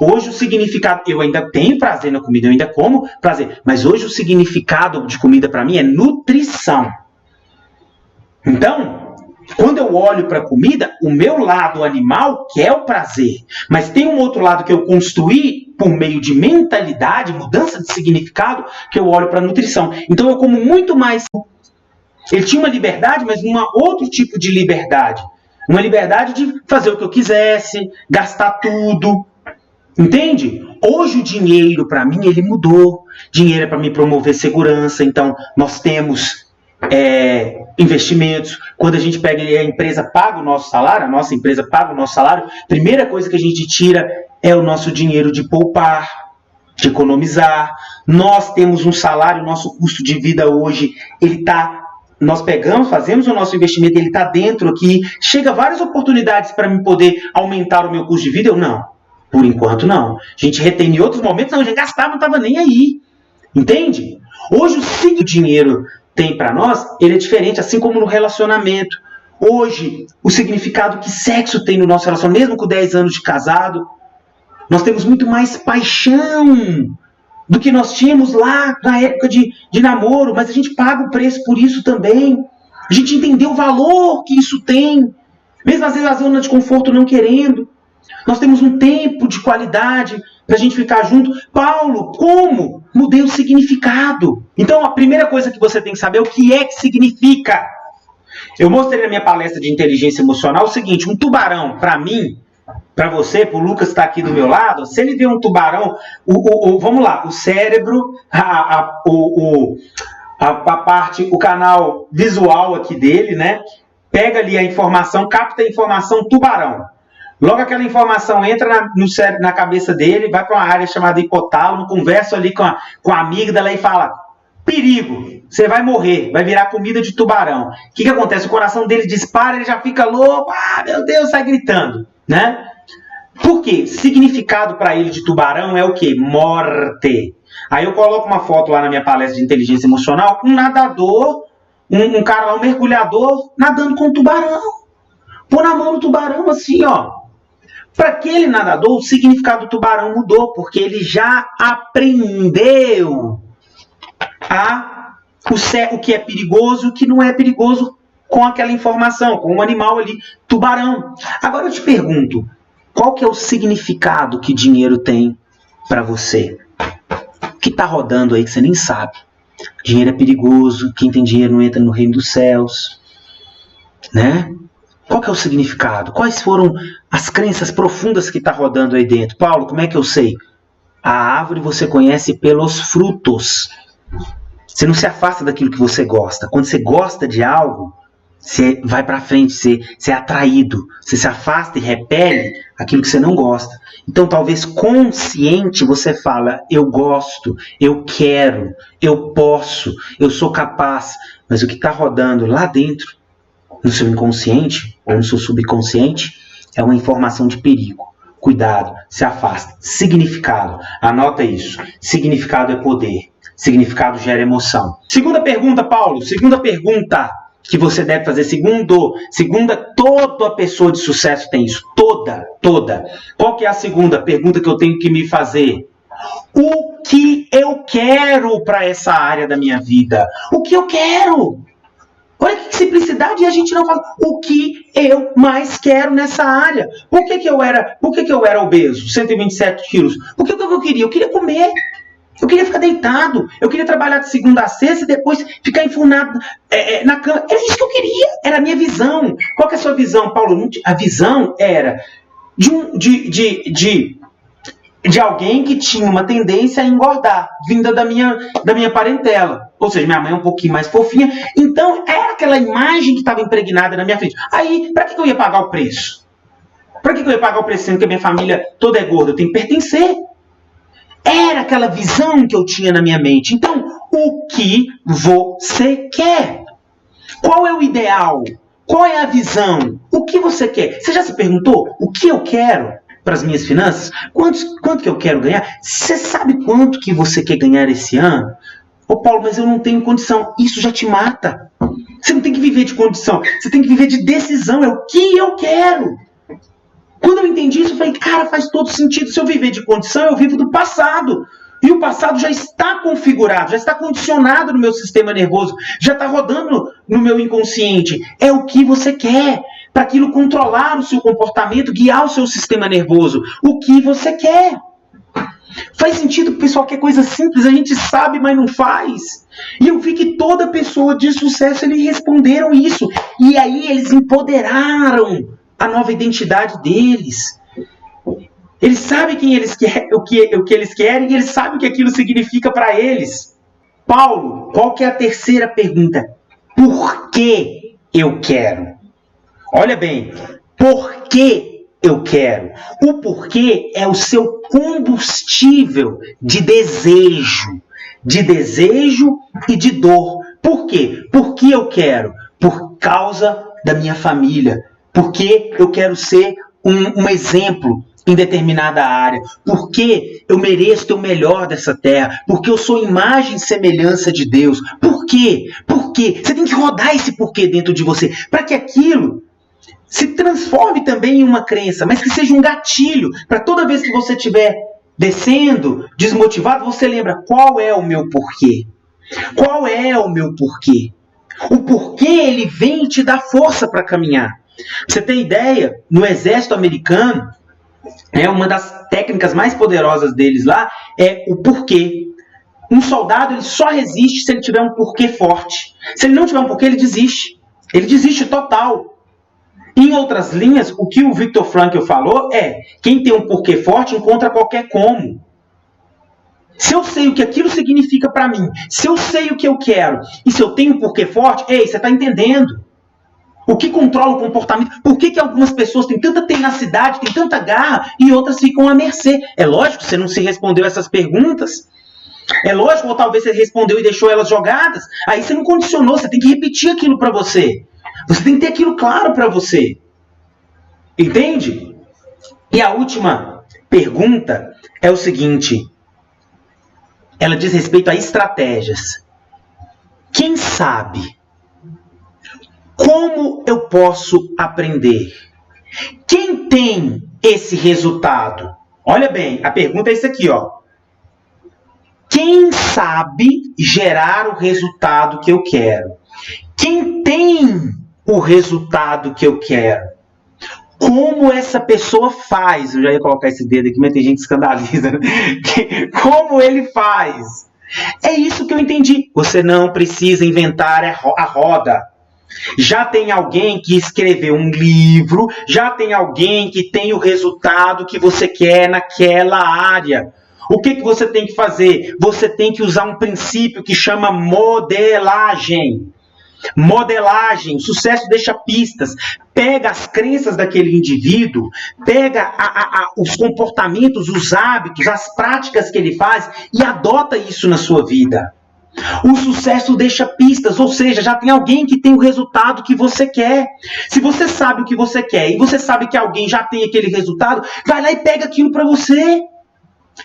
Hoje o significado, eu ainda tenho prazer na comida, eu ainda como prazer. Mas hoje o significado de comida para mim é nutrição. Então, quando eu olho para a comida, o meu lado animal quer o prazer. Mas tem um outro lado que eu construí por meio de mentalidade, mudança de significado, que eu olho para a nutrição. Então eu como muito mais. Ele tinha uma liberdade, mas um outro tipo de liberdade. Uma liberdade de fazer o que eu quisesse, gastar tudo. Entende? Hoje o dinheiro, para mim, ele mudou. Dinheiro é para me promover segurança. Então, nós temos investimentos. Quando a gente pega e a empresa paga o nosso salário, a nossa empresa paga o nosso salário, a primeira coisa que a gente tira é o nosso dinheiro de poupar. de economizar. Nós temos um salário, nosso custo de vida hoje, nós pegamos, fazemos o nosso investimento, ele está dentro aqui. Chega várias oportunidades para mim poder aumentar o meu custo de vida. Eu não. Por enquanto, não. A gente retém em outros momentos, não, a gente gastava, não estava nem aí. Entende? Hoje, o signo que o dinheiro tem para nós, ele é diferente, assim como no relacionamento. Hoje, o significado que sexo tem no nosso relacionamento, mesmo com 10 anos de casado, nós temos muito mais paixão do que nós tínhamos lá na época de namoro, mas a gente paga o preço por isso também. A gente entendeu o valor que isso tem, mesmo às vezes a zona de conforto não querendo. Nós temos um tempo de qualidade para a gente ficar junto. Paulo, como? Mudei o significado. Então, a primeira coisa que você tem que saber é o que é que significa. Eu mostrei na minha palestra de inteligência emocional o seguinte: um tubarão, para mim, para você, para o Lucas que está aqui do meu lado, se ele vê um tubarão, vamos lá, o cérebro, o canal visual aqui dele, né? Pega ali a informação, capta a informação tubarão. Logo aquela informação entra no cérebro, na cabeça dele, vai para uma área chamada hipotálamo, conversa ali com a amígdala e fala: perigo, você vai morrer, vai virar comida de tubarão. O que acontece? O coração dele dispara, ele já fica louco, meu Deus, sai gritando, né? Por quê? Significado para ele de tubarão é o quê? Morte. Aí eu coloco uma foto lá na minha palestra de inteligência emocional, um nadador, um cara lá, um mergulhador, nadando com um tubarão. Pôr na mão do tubarão assim, ó. Para aquele nadador, o significado do tubarão mudou, porque ele já aprendeu o que é perigoso e o que não é perigoso com aquela informação, com o animal ali, tubarão. Agora eu te pergunto, qual que é o significado que dinheiro tem para você? O que está rodando aí que você nem sabe? Dinheiro é perigoso, quem tem dinheiro não entra no reino dos céus, né? Qual que é o significado? Quais foram as crenças profundas que está rodando aí dentro? Paulo, como é que eu sei? A árvore você conhece pelos frutos. Você não se afasta daquilo que você gosta. Quando você gosta de algo, você vai para frente, você é atraído. Você se afasta e repele aquilo que você não gosta. Então, talvez consciente você fala: eu gosto, eu quero, eu posso, eu sou capaz. Mas o que está rodando lá dentro, no seu inconsciente ou no seu subconsciente, é uma informação de perigo. Cuidado, se afasta. Significado, anota isso. Significado é poder. Significado gera emoção. Segunda pergunta, Paulo. Segunda pergunta que você deve fazer. Segunda, toda pessoa de sucesso tem isso. Toda. Qual que é a segunda pergunta que eu tenho que me fazer? O que eu quero para essa área da minha vida? O que eu quero? Olha que simplicidade, e a gente não fala o que eu mais quero nessa área. Por que eu era obeso, 127 quilos? Por que eu queria? Eu queria comer. Eu queria ficar deitado. Eu queria trabalhar de segunda a sexta e depois ficar enfurnado na cama. Era isso que eu queria. Era a minha visão. Qual que é a sua visão, Paulo? A visão era de alguém que tinha uma tendência a engordar, vinda da minha parentela. Ou seja, minha mãe é um pouquinho mais fofinha. Então, era aquela imagem que estava impregnada na minha frente. Aí, para que eu ia pagar o preço? Para que eu ia pagar o preço sendo que a minha família toda é gorda? Eu tenho que pertencer. Era aquela visão que eu tinha na minha mente. Então, o que você quer? Qual é o ideal? Qual é a visão? O que você quer? Você já se perguntou o que eu quero para as minhas finanças? Quanto que eu quero ganhar? Você sabe quanto que você quer ganhar esse ano? Ô Paulo, mas eu não tenho condição. Isso já te mata. Você não tem que viver de condição. Você tem que viver de decisão. É o que eu quero. Quando eu entendi isso, eu falei, cara, faz todo sentido. Se eu viver de condição, eu vivo do passado. E o passado já está configurado, já está condicionado no meu sistema nervoso, já está rodando no meu inconsciente. É o que você quer, para aquilo controlar o seu comportamento, guiar o seu sistema nervoso. O que você quer. Faz sentido, pessoal, que é coisa simples, a gente sabe, mas não faz. E eu vi que toda pessoa de sucesso, eles responderam isso. E aí eles empoderaram a nova identidade deles. Eles sabem quem eles querem, o que eles querem, e eles sabem o que aquilo significa para eles. Paulo, qual que é a terceira pergunta? Por que eu quero? Olha bem, por que eu quero. O porquê é o seu combustível de desejo e de dor. Por quê? Porque eu quero? Por causa da minha família. Porque eu quero ser um exemplo em determinada área. Porque eu mereço ter o melhor dessa terra. Porque eu sou imagem e semelhança de Deus. Por quê? Por quê? Você tem que rodar esse porquê dentro de você, para que aquilo se transforme também em uma crença, mas que seja um gatilho, para toda vez que você estiver descendo, desmotivado, você lembra: qual é o meu porquê? Qual é o meu porquê? O porquê, ele vem te dar força para caminhar. Pra você ter ideia, no exército americano, uma das técnicas mais poderosas deles lá é o porquê. Um soldado, ele só resiste se ele tiver um porquê forte. Se ele não tiver um porquê, ele desiste. Ele desiste total. Em outras linhas, o que o Viktor Frankl falou é: quem tem um porquê forte encontra qualquer como. Se eu sei o que aquilo significa para mim, se eu sei o que eu quero, e se eu tenho um porquê forte, ei, você está entendendo? O que controla o comportamento? Por que algumas pessoas têm tanta tenacidade, têm tanta garra, e outras ficam à mercê? É lógico que você não se respondeu essas perguntas. É lógico, ou talvez você respondeu e deixou elas jogadas. Aí você não condicionou, você tem que repetir aquilo para você. Você tem que ter aquilo claro para você. Entende? E a última pergunta é o seguinte. Ela diz respeito a estratégias. Quem sabe? Como eu posso aprender? Quem tem esse resultado? Olha bem, a pergunta é isso aqui, ó. Quem sabe gerar o resultado que eu quero? Quem tem o resultado que eu quero? Como essa pessoa faz? Eu já ia colocar esse dedo aqui, mas tem gente que escandaliza. Né? Como ele faz? É isso que eu entendi. Você não precisa inventar a roda. Já tem alguém que escreveu um livro, já tem alguém que tem o resultado que você quer naquela área. O que você tem que fazer? Você tem que usar um princípio que chama modelagem. Modelagem, sucesso deixa pistas. Pega as crenças daquele indivíduo, pega os comportamentos, os hábitos, as práticas que ele faz e adota isso na sua vida. O sucesso deixa pistas, ou seja, já tem alguém que tem o resultado que você quer. Se você sabe o que você quer e você sabe que alguém já tem aquele resultado, vai lá e pega aquilo para você.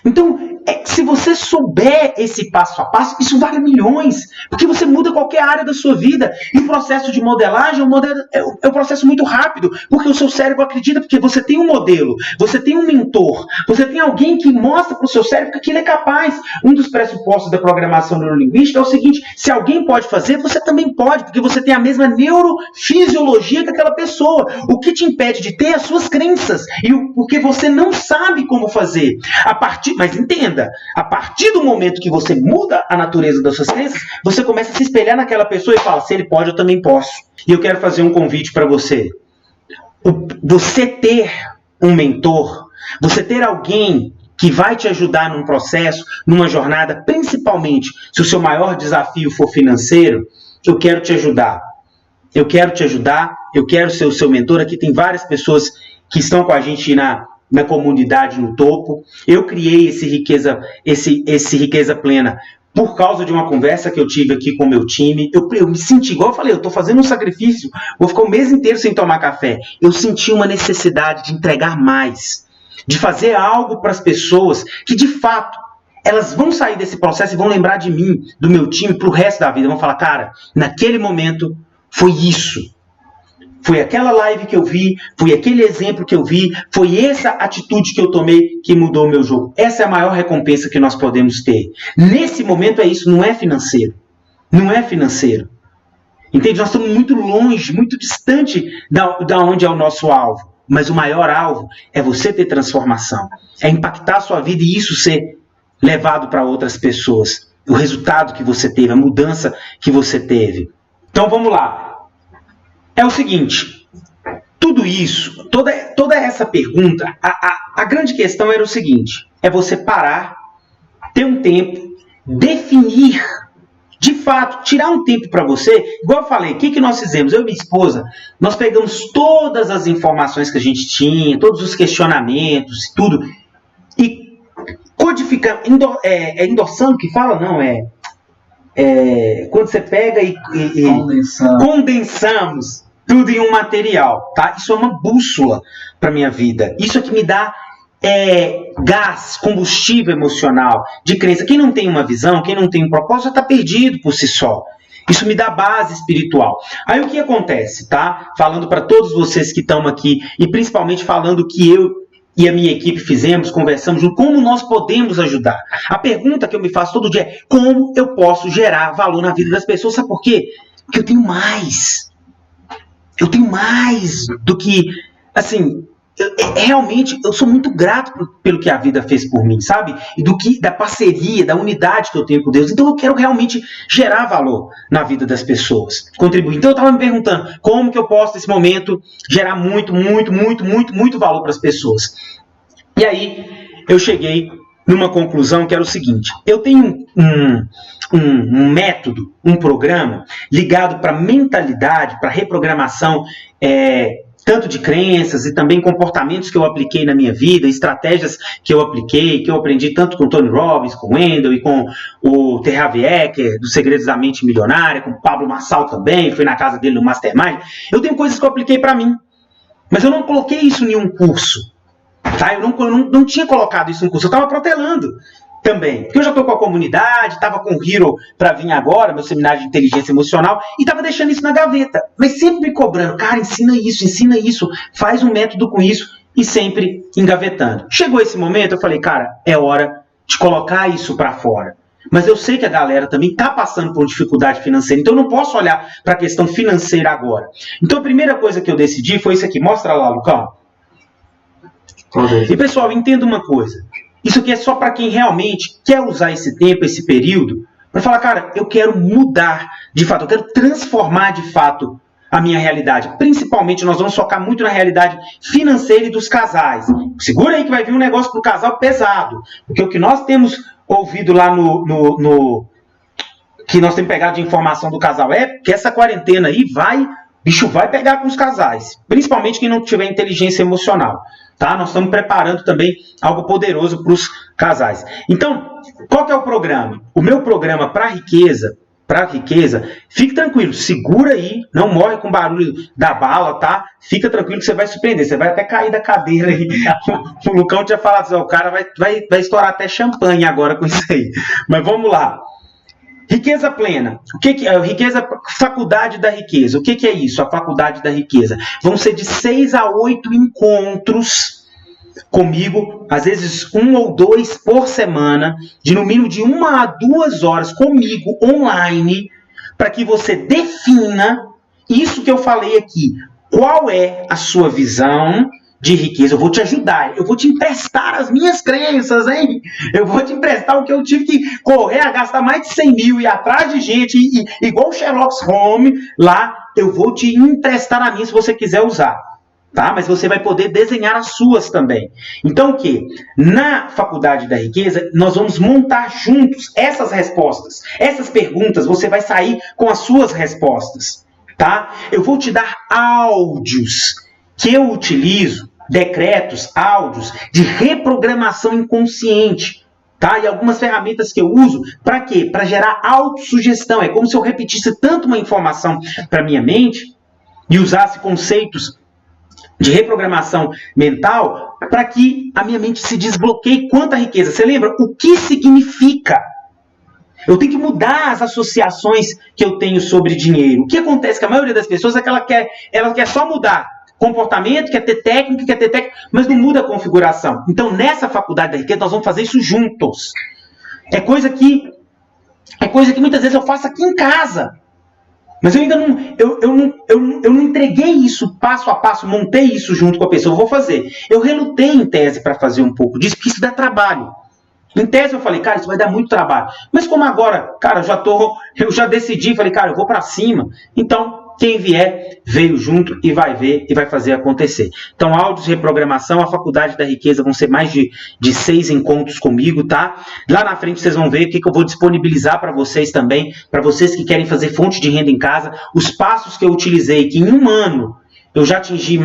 Então, se você souber esse passo a passo, isso vale milhões, porque você muda qualquer área da sua vida. E o processo de modelagem é um processo muito rápido, porque o seu cérebro acredita, porque você tem um modelo, você tem um mentor, você tem alguém que mostra para o seu cérebro que aquilo é capaz. Um dos pressupostos da programação neurolinguística é o seguinte: se alguém pode fazer, você também pode, porque você tem a mesma neurofisiologia que aquela pessoa. O que te impede de ter as suas crenças, porque você não sabe como fazer. Mas entenda, a partir do momento que você muda a natureza das suas crenças, você começa a se espelhar naquela pessoa e fala: se ele pode, eu também posso. E eu quero fazer um convite para você. Você ter um mentor, você ter alguém que vai te ajudar num processo, numa jornada, principalmente se o seu maior desafio for financeiro, eu quero te ajudar. Eu quero te ajudar, eu quero ser o seu mentor. Aqui tem várias pessoas que estão com a gente na comunidade no topo. Eu criei esse Riqueza Plena por causa de uma conversa que eu tive aqui com o meu time. Eu me senti, igual eu falei, eu estou fazendo um sacrifício, vou ficar o mês inteiro sem tomar café. Eu senti uma necessidade de entregar mais, de fazer algo para as pessoas que, de fato, elas vão sair desse processo e vão lembrar de mim, do meu time, para o resto da vida. Vão falar: cara, naquele momento foi isso. Foi aquela live que eu vi, foi aquele exemplo que eu vi, foi essa atitude que eu tomei que mudou o meu jogo. Essa é a maior recompensa que nós podemos ter. Nesse momento é isso, não é financeiro. Não é financeiro. Entende? Nós estamos muito longe, muito distante da onde é o nosso alvo. Mas o maior alvo é você ter transformação. É impactar a sua vida e isso ser levado para outras pessoas. O resultado que você teve, a mudança que você teve. Então vamos lá. É o seguinte, tudo isso, toda essa pergunta, a grande questão era o seguinte: é você parar, ter um tempo, definir, de fato, tirar um tempo para você, igual eu falei, o que nós fizemos? Eu e minha esposa, nós pegamos todas as informações que a gente tinha, todos os questionamentos, tudo, e codificamos, endossando que fala? Não, quando você pega e condensamos tudo em um material, tá? Isso é uma bússola para minha vida. Isso é que me dá gás, combustível emocional, de crença. Quem não tem uma visão, quem não tem um propósito, já está perdido por si só. Isso me dá base espiritual. Aí o que acontece, tá? Falando para todos vocês que estão aqui, e principalmente falando que eu e a minha equipe fizemos, conversamos, como nós podemos ajudar. A pergunta que eu me faço todo dia é: como eu posso gerar valor na vida das pessoas? Sabe por quê? Porque eu tenho mais. Eu tenho mais do que, assim, realmente, eu sou muito grato pelo que a vida fez por mim, sabe? E da parceria, da unidade que eu tenho com Deus. Então eu quero realmente gerar valor na vida das pessoas, contribuir. Então eu estava me perguntando, como que eu posso, nesse momento, gerar muito valor para as pessoas? E aí, eu cheguei numa conclusão que era o seguinte: eu tenho um método, um programa ligado para mentalidade, para reprogramação, tanto de crenças e também comportamentos que eu apliquei na minha vida, estratégias que eu apliquei, que eu aprendi tanto com o Tony Robbins, com o Wendell e com o T. Harv Eker, dos Segredos da Mente Milionária, com o Pablo Marçal também, fui na casa dele no Mastermind. Eu tenho coisas que eu apliquei para mim, mas eu não coloquei isso em um curso, tá? Eu não tinha colocado isso em um curso, eu estava protelando também, porque eu já estou com a comunidade, estava com o Hero para vir agora, meu seminário de inteligência emocional, e estava deixando isso na gaveta, mas sempre me cobrando: cara, ensina isso, faz um método com isso, e sempre engavetando. Chegou esse momento, eu falei: cara, é hora de colocar isso para fora. Mas eu sei que a galera também está passando por dificuldade financeira, então eu não posso olhar para a questão financeira agora. Então a primeira coisa que eu decidi foi isso aqui. Mostra lá, Lucão. E pessoal, entenda uma coisa. Isso aqui é só para quem realmente quer usar esse tempo, esse período, para falar: cara, eu quero mudar de fato, eu quero transformar de fato a minha realidade. Principalmente, nós vamos focar muito na realidade financeira e dos casais. Segura aí que vai vir um negócio para o casal pesado. Porque o que nós temos ouvido lá que nós temos pegado de informação do casal é que essa quarentena aí bicho vai pegar com os casais. Principalmente quem não tiver inteligência emocional. Tá? Nós estamos preparando também algo poderoso para os casais. Então, qual que é o programa? O meu programa para riqueza, fique tranquilo, segura aí, não morre com barulho da bala, tá? Fica tranquilo que você vai surpreender, você vai até cair da cadeira aí. O Lucão tinha falado assim: o cara vai estourar até champanhe agora com isso aí. Mas vamos lá. Riqueza plena. O que é riqueza? Faculdade da riqueza. O que é isso? A faculdade da riqueza. Vão ser de 6 a 8 encontros comigo, às vezes 1 ou 2 por semana, de no mínimo de 1 a 2 horas comigo online, para que você defina isso que eu falei aqui. Qual é a sua visão de riqueza? Eu vou te ajudar, eu vou te emprestar as minhas crenças, hein? Eu vou te emprestar o que eu tive que correr a gastar mais de 100 mil e atrás de gente, igual o Sherlock Holmes lá, eu vou te emprestar a mim se você quiser usar, tá? Mas você vai poder desenhar as suas também. Então o que? Na Faculdade da Riqueza, nós vamos montar juntos essas respostas, essas perguntas, você vai sair com as suas respostas, tá? Eu vou te dar áudios que eu utilizo, decretos, áudios de reprogramação inconsciente, tá? E algumas ferramentas que eu uso, para quê? Para gerar autossugestão. É como se eu repetisse tanto uma informação para minha mente e usasse conceitos de reprogramação mental para que a minha mente se desbloqueie quanto à riqueza. Você lembra? O que significa? Eu tenho que mudar as associações que eu tenho sobre dinheiro. O que acontece? Que a maioria das pessoas é que ela quer só mudar comportamento, quer ter técnica, mas não muda a configuração. Então, nessa Faculdade da Riqueza, nós vamos fazer isso juntos. É coisa que muitas vezes eu faço aqui em casa. Mas eu ainda não entreguei isso passo a passo, montei isso junto com a pessoa. Eu vou fazer. Eu relutei em tese para fazer um pouco disso, porque isso dá trabalho. Em tese eu falei: cara, isso vai dar muito trabalho. Mas como agora, cara, eu já decidi, falei: cara, eu vou para cima. Então, quem vier, veio junto e vai ver e vai fazer acontecer. Então, áudios de reprogramação, a Faculdade da Riqueza vão ser mais de 6 encontros comigo, tá? Lá na frente vocês vão ver o que eu vou disponibilizar para vocês também, para vocês que querem fazer fonte de renda em casa, os passos que eu utilizei, que em um ano eu já atingi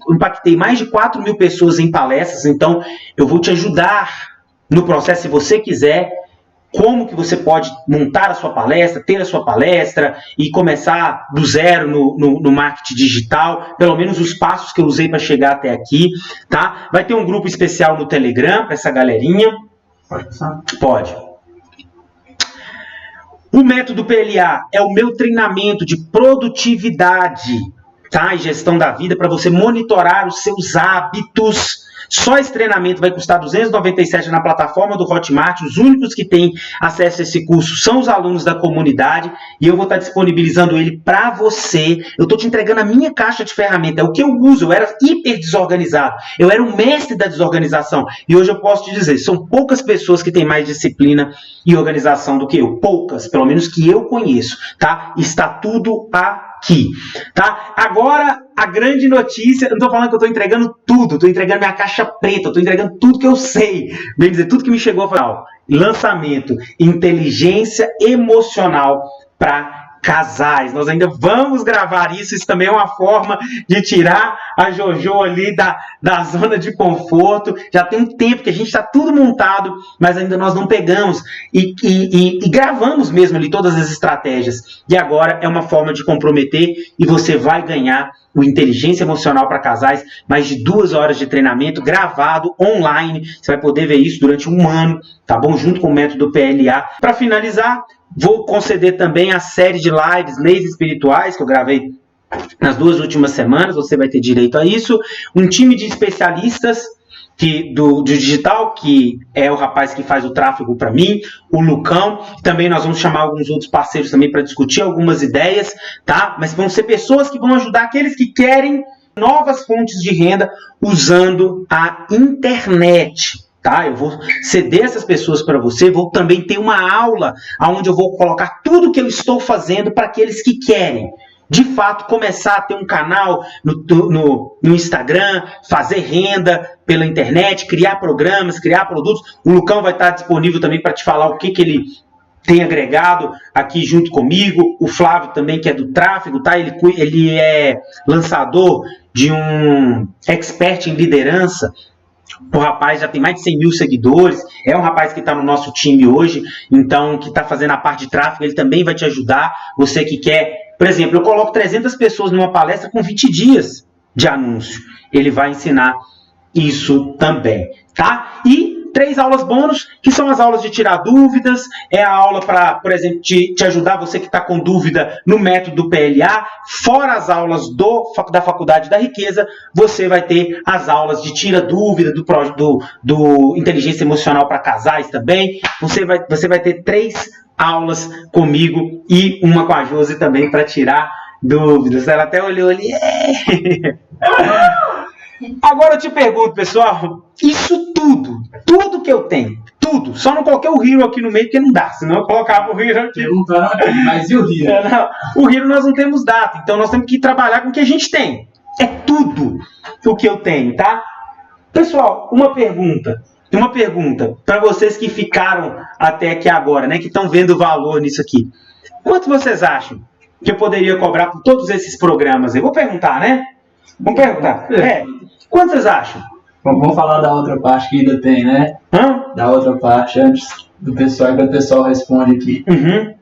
impactei mais de 4 mil pessoas em palestras, então eu vou te ajudar no processo, se você quiser, como que você pode montar a sua palestra, ter a sua palestra e começar do zero no marketing digital, pelo menos os passos que eu usei para chegar até aqui, tá? Vai ter um grupo especial no Telegram para essa galerinha. Pode passar? Pode. O método PLA é o meu treinamento de produtividade, tá? E gestão da vida para você monitorar os seus hábitos. Só esse treinamento vai custar R$ 297 na plataforma do Hotmart. Os únicos que têm acesso a esse curso são os alunos da comunidade e eu vou estar disponibilizando ele para você. Eu estou te entregando a minha caixa de ferramentas, é o que eu uso. Eu era hiper desorganizado, eu era o mestre da desorganização e hoje eu posso te dizer, são poucas pessoas que têm mais disciplina e organização do que eu. Poucas, pelo menos que eu conheço, tá? Está tudo aqui, tá? Agora, a grande notícia, eu não estou falando que eu estou entregando tudo, estou entregando minha caixa preta, estou entregando tudo que eu sei, bem dizer, tudo que me chegou ao final. Lançamento, inteligência emocional para casais. Nós ainda vamos gravar isso também é uma forma de tirar a Jojo ali da zona de conforto. Já tem um tempo que a gente está tudo montado, mas ainda nós não pegamos e gravamos mesmo ali todas as estratégias. E agora é uma forma de comprometer e você vai ganhar o Inteligência Emocional para Casais, mais de 2 horas de treinamento gravado online. Você vai poder ver isso durante um ano, tá bom? Junto com o método PLA. Para finalizar, vou conceder também a série de lives, Leis Espirituais, que eu gravei nas 2 últimas semanas. Você vai ter direito a isso. Um time de especialistas do digital, que é o rapaz que faz o tráfego para mim, o Lucão. Também nós vamos chamar alguns outros parceiros também para discutir algumas ideias, tá? Mas vão ser pessoas que vão ajudar aqueles que querem novas fontes de renda usando a internet. Tá? Eu vou ceder essas pessoas para você, vou também ter uma aula onde eu vou colocar tudo que eu estou fazendo para aqueles que querem, de fato, começar a ter um canal no Instagram, fazer renda pela internet, criar programas, criar produtos. O Lucão vai estar disponível também para te falar o que ele tem agregado aqui junto comigo. O Flávio também, que é do tráfego, tá? Ele é lançador de um expert em liderança. O rapaz já tem mais de 100 mil seguidores, é um rapaz que está no nosso time hoje, então que está fazendo a parte de tráfego, ele também vai te ajudar. Você que quer, por exemplo, eu coloco 300 pessoas numa palestra com 20 dias de anúncio, ele vai ensinar isso também, tá? E 3 aulas bônus, que são as aulas de tirar dúvidas, é a aula para, por exemplo, te ajudar você que está com dúvida no método PLA, fora as aulas da Faculdade da Riqueza, você vai ter as aulas de tira dúvida, do Inteligência Emocional para Casais também, você vai ter 3 aulas comigo e uma com a Josi também para tirar dúvidas. Ela até olhou ali. Agora eu te pergunto, pessoal, isso tudo que eu tenho, tudo, só não coloquei o Hero aqui no meio porque não dá, senão eu colocava o Hero aqui. Mas e o Hero? O Hero nós não temos data, então nós temos que trabalhar com o que a gente tem. É tudo o que eu tenho, tá? Pessoal, uma pergunta para vocês que ficaram até aqui agora, né, que estão vendo o valor nisso aqui. Quanto vocês acham que eu poderia cobrar por todos esses programas? Eu vou perguntar, né? Vamos perguntar. Quanto vocês acham? Vamos falar da outra parte que ainda tem, né? Da outra parte antes do pessoal, que o pessoal responde aqui. Uhum.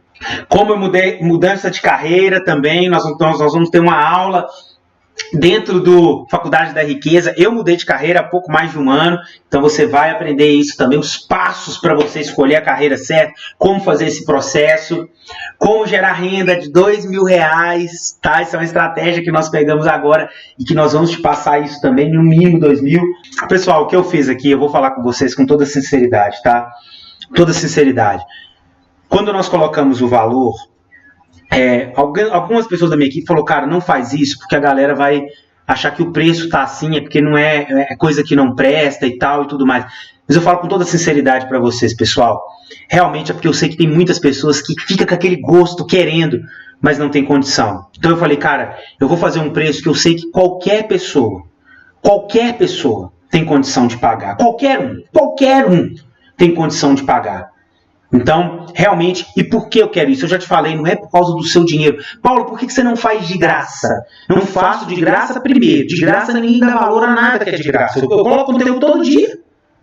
Como eu mudança de carreira também, nós vamos ter uma aula dentro do Faculdade da Riqueza. Eu mudei de carreira há pouco mais de um ano, então você vai aprender isso também, os passos para você escolher a carreira certa, como fazer esse processo, como gerar renda de R$2.000, tá? Essa é uma estratégia que nós pegamos agora e que nós vamos te passar isso também, no mínimo 2.000. Pessoal, o que eu fiz aqui, eu vou falar com vocês com toda sinceridade, tá? Toda sinceridade. Quando nós colocamos o valor, algumas pessoas da minha equipe falaram, cara, não faz isso, porque a galera vai achar que o preço tá assim é porque não é coisa que não presta e tal e tudo mais. Mas eu falo com toda sinceridade para vocês, pessoal. Realmente é porque eu sei que tem muitas pessoas que ficam com aquele gosto querendo, mas não tem condição. Então eu falei, cara, eu vou fazer um preço que eu sei que qualquer pessoa tem condição de pagar. Qualquer um tem condição de pagar. Então, realmente, e por que eu quero isso? Eu já te falei, não é por causa do seu dinheiro. Paulo, por que você não faz de graça? Não faço de graça primeiro. De graça ninguém dá valor a nada que é de graça. Eu coloco conteúdo todo dia.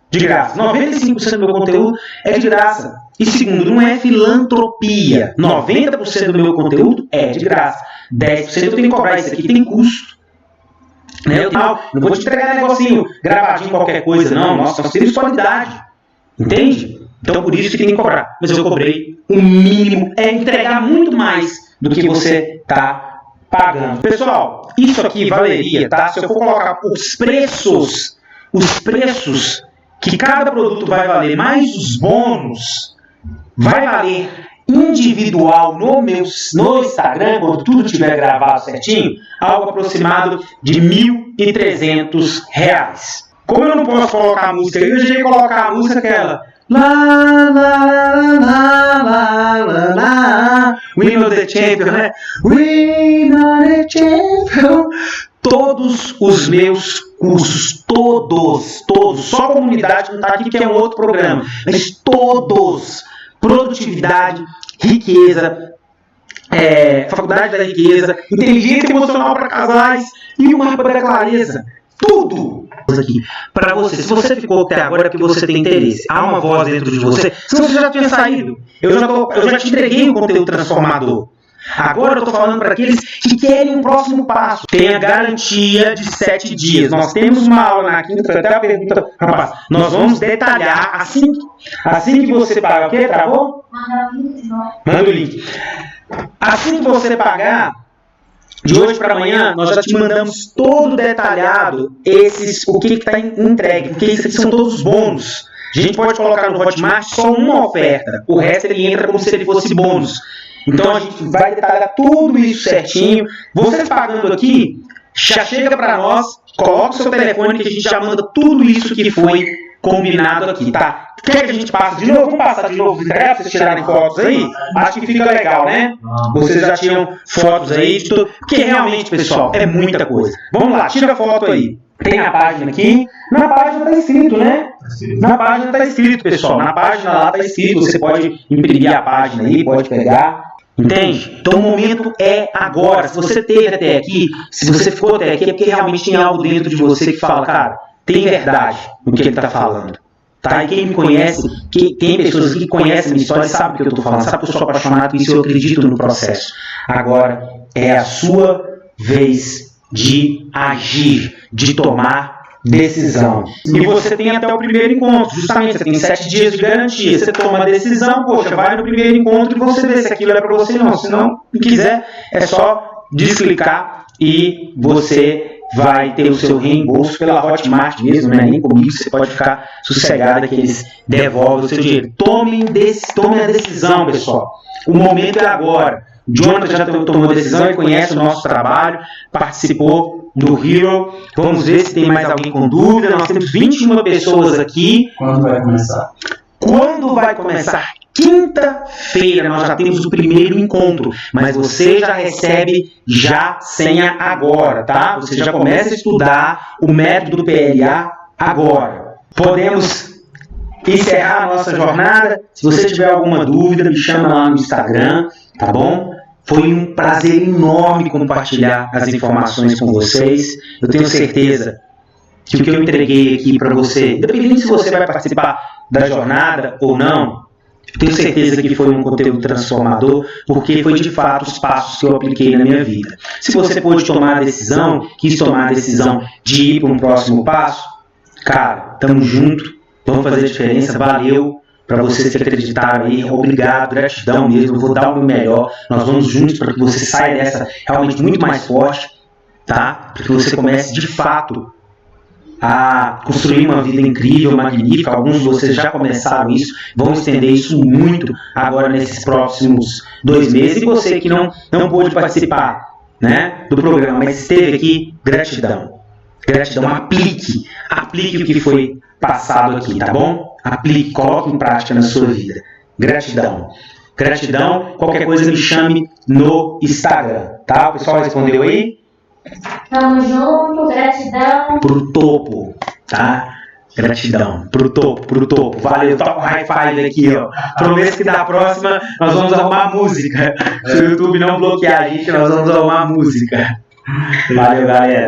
De graça. 95% do meu conteúdo é de graça. E segundo, não é filantropia. 90% do meu conteúdo é de graça. 10% eu tenho que cobrar. Isso aqui tem custo. Né? Não vou te entregar um negocinho gravadinho, qualquer coisa, não. Nós temos qualidade. Entende? Então por isso que tem que cobrar. Mas eu cobrei o mínimo. É entregar muito mais do que você está pagando. Pessoal, isso aqui valeria, tá? Se eu for colocar os preços que cada produto vai valer, mais os bônus, vai valer individual no Instagram, quando tudo estiver gravado certinho, algo aproximado de R$ 1.300. Como eu não posso colocar a música, eu já ia colocar a música aquela lá, lá, lá, lá, lá, lá, we know the champion, né? We know the champion. Todos os meus cursos, todos, só a comunidade não está aqui porque é um outro programa, mas todos, produtividade, riqueza, faculdade da riqueza, inteligência emocional para casais e o mapa da clareza, tudo aqui para você. Se você ficou até agora é porque você tem interesse, há uma voz dentro de você, senão você já tinha saído, eu já te entreguei um conteúdo transformador. Agora eu estou falando para aqueles que querem um próximo passo. Tem a garantia de 7 dias. Nós temos uma aula na quinta, até a pergunta, rapaz, nós vamos detalhar assim que você pagar. O quê? Travou? Manda o link. Assim que você pagar, de hoje para amanhã, nós já te mandamos todo detalhado o que está entregue, porque isso aqui são todos os bônus. A gente pode colocar no Hotmart só uma oferta, o resto ele entra como se ele fosse bônus. Então a gente vai detalhar tudo isso certinho. Vocês pagando aqui, já chega para nós, coloca o seu telefone que a gente já manda tudo isso que foi combinado aqui, tá? Quer que a gente passe de novo? Vamos passar de novo para vocês tirarem fotos aí? Acho que fica legal, né? Vocês já tiram fotos aí de tudo. Porque realmente, pessoal, é muita coisa. Vamos lá, tira a foto aí. Tem a página aqui. Na página está escrito, né? Na página está escrito, pessoal. Na página lá está escrito. Você pode imprimir a página aí, pode pegar. Entende? Então o momento é agora. Se você teve até aqui, se você ficou até aqui, é porque realmente tem algo dentro de você que fala, cara, tem verdade no que ele está falando. Tá? E quem me conhece, tem pessoas que conhecem a minha história e sabem o que eu estou falando, sabe que eu sou apaixonado por isso, eu acredito no processo. Agora é a sua vez de agir, de tomar decisão. E você tem até o primeiro encontro, justamente, você tem 7 dias de garantia. Você toma a decisão, poxa, vai no primeiro encontro e você vê se aquilo é para você ou não. Se não quiser, é só desclicar e você vai ter o seu reembolso pela Hotmart mesmo, não é nem comigo, você pode ficar sossegado que eles devolvem o seu dinheiro. Tome a decisão, pessoal. O momento é agora. O Jonathan já tomou a decisão, ele conhece o nosso trabalho, participou do Hero. Vamos ver se tem mais alguém com dúvida. Nós temos 21 pessoas aqui. Quando vai começar? Quando vai começar? Quinta-feira nós já temos o primeiro encontro, mas você já recebe já senha agora, tá? Você já começa a estudar o método do PLA agora. Podemos encerrar a nossa jornada. Se você tiver alguma dúvida, me chama lá no Instagram, tá bom? Foi um prazer enorme compartilhar as informações com vocês. Eu tenho certeza que o que eu entreguei aqui para você, independente se você vai participar da jornada ou não, eu tenho certeza que foi um conteúdo transformador, porque foi de fato os passos que eu apliquei na minha vida. Se você pôde tomar a decisão, quis tomar a decisão de ir para um próximo passo, cara, tamo junto, vamos fazer a diferença, valeu. Para vocês que acreditaram aí, obrigado, gratidão mesmo, vou dar o meu melhor, nós vamos juntos para que você saia dessa realmente muito mais forte, tá? Para que você comece de fato a construir uma vida incrível, magnífica. Alguns de vocês já começaram isso, vão estender isso muito agora nesses próximos 2 meses. E você que não pôde participar né, do programa, mas esteve aqui, gratidão. Gratidão, aplique o que foi passado aqui, tá bom? Aplique, coloque em prática na sua vida. Gratidão. Gratidão, qualquer coisa me chame no Instagram, tá? O pessoal respondeu aí? Tamo junto, gratidão. Pro topo, tá? Gratidão, pro topo. Valeu, toca um high five aqui, ó. Promessa que da próxima nós vamos arrumar música. Se o YouTube não bloquear a gente, nós vamos arrumar música. Valeu, galera.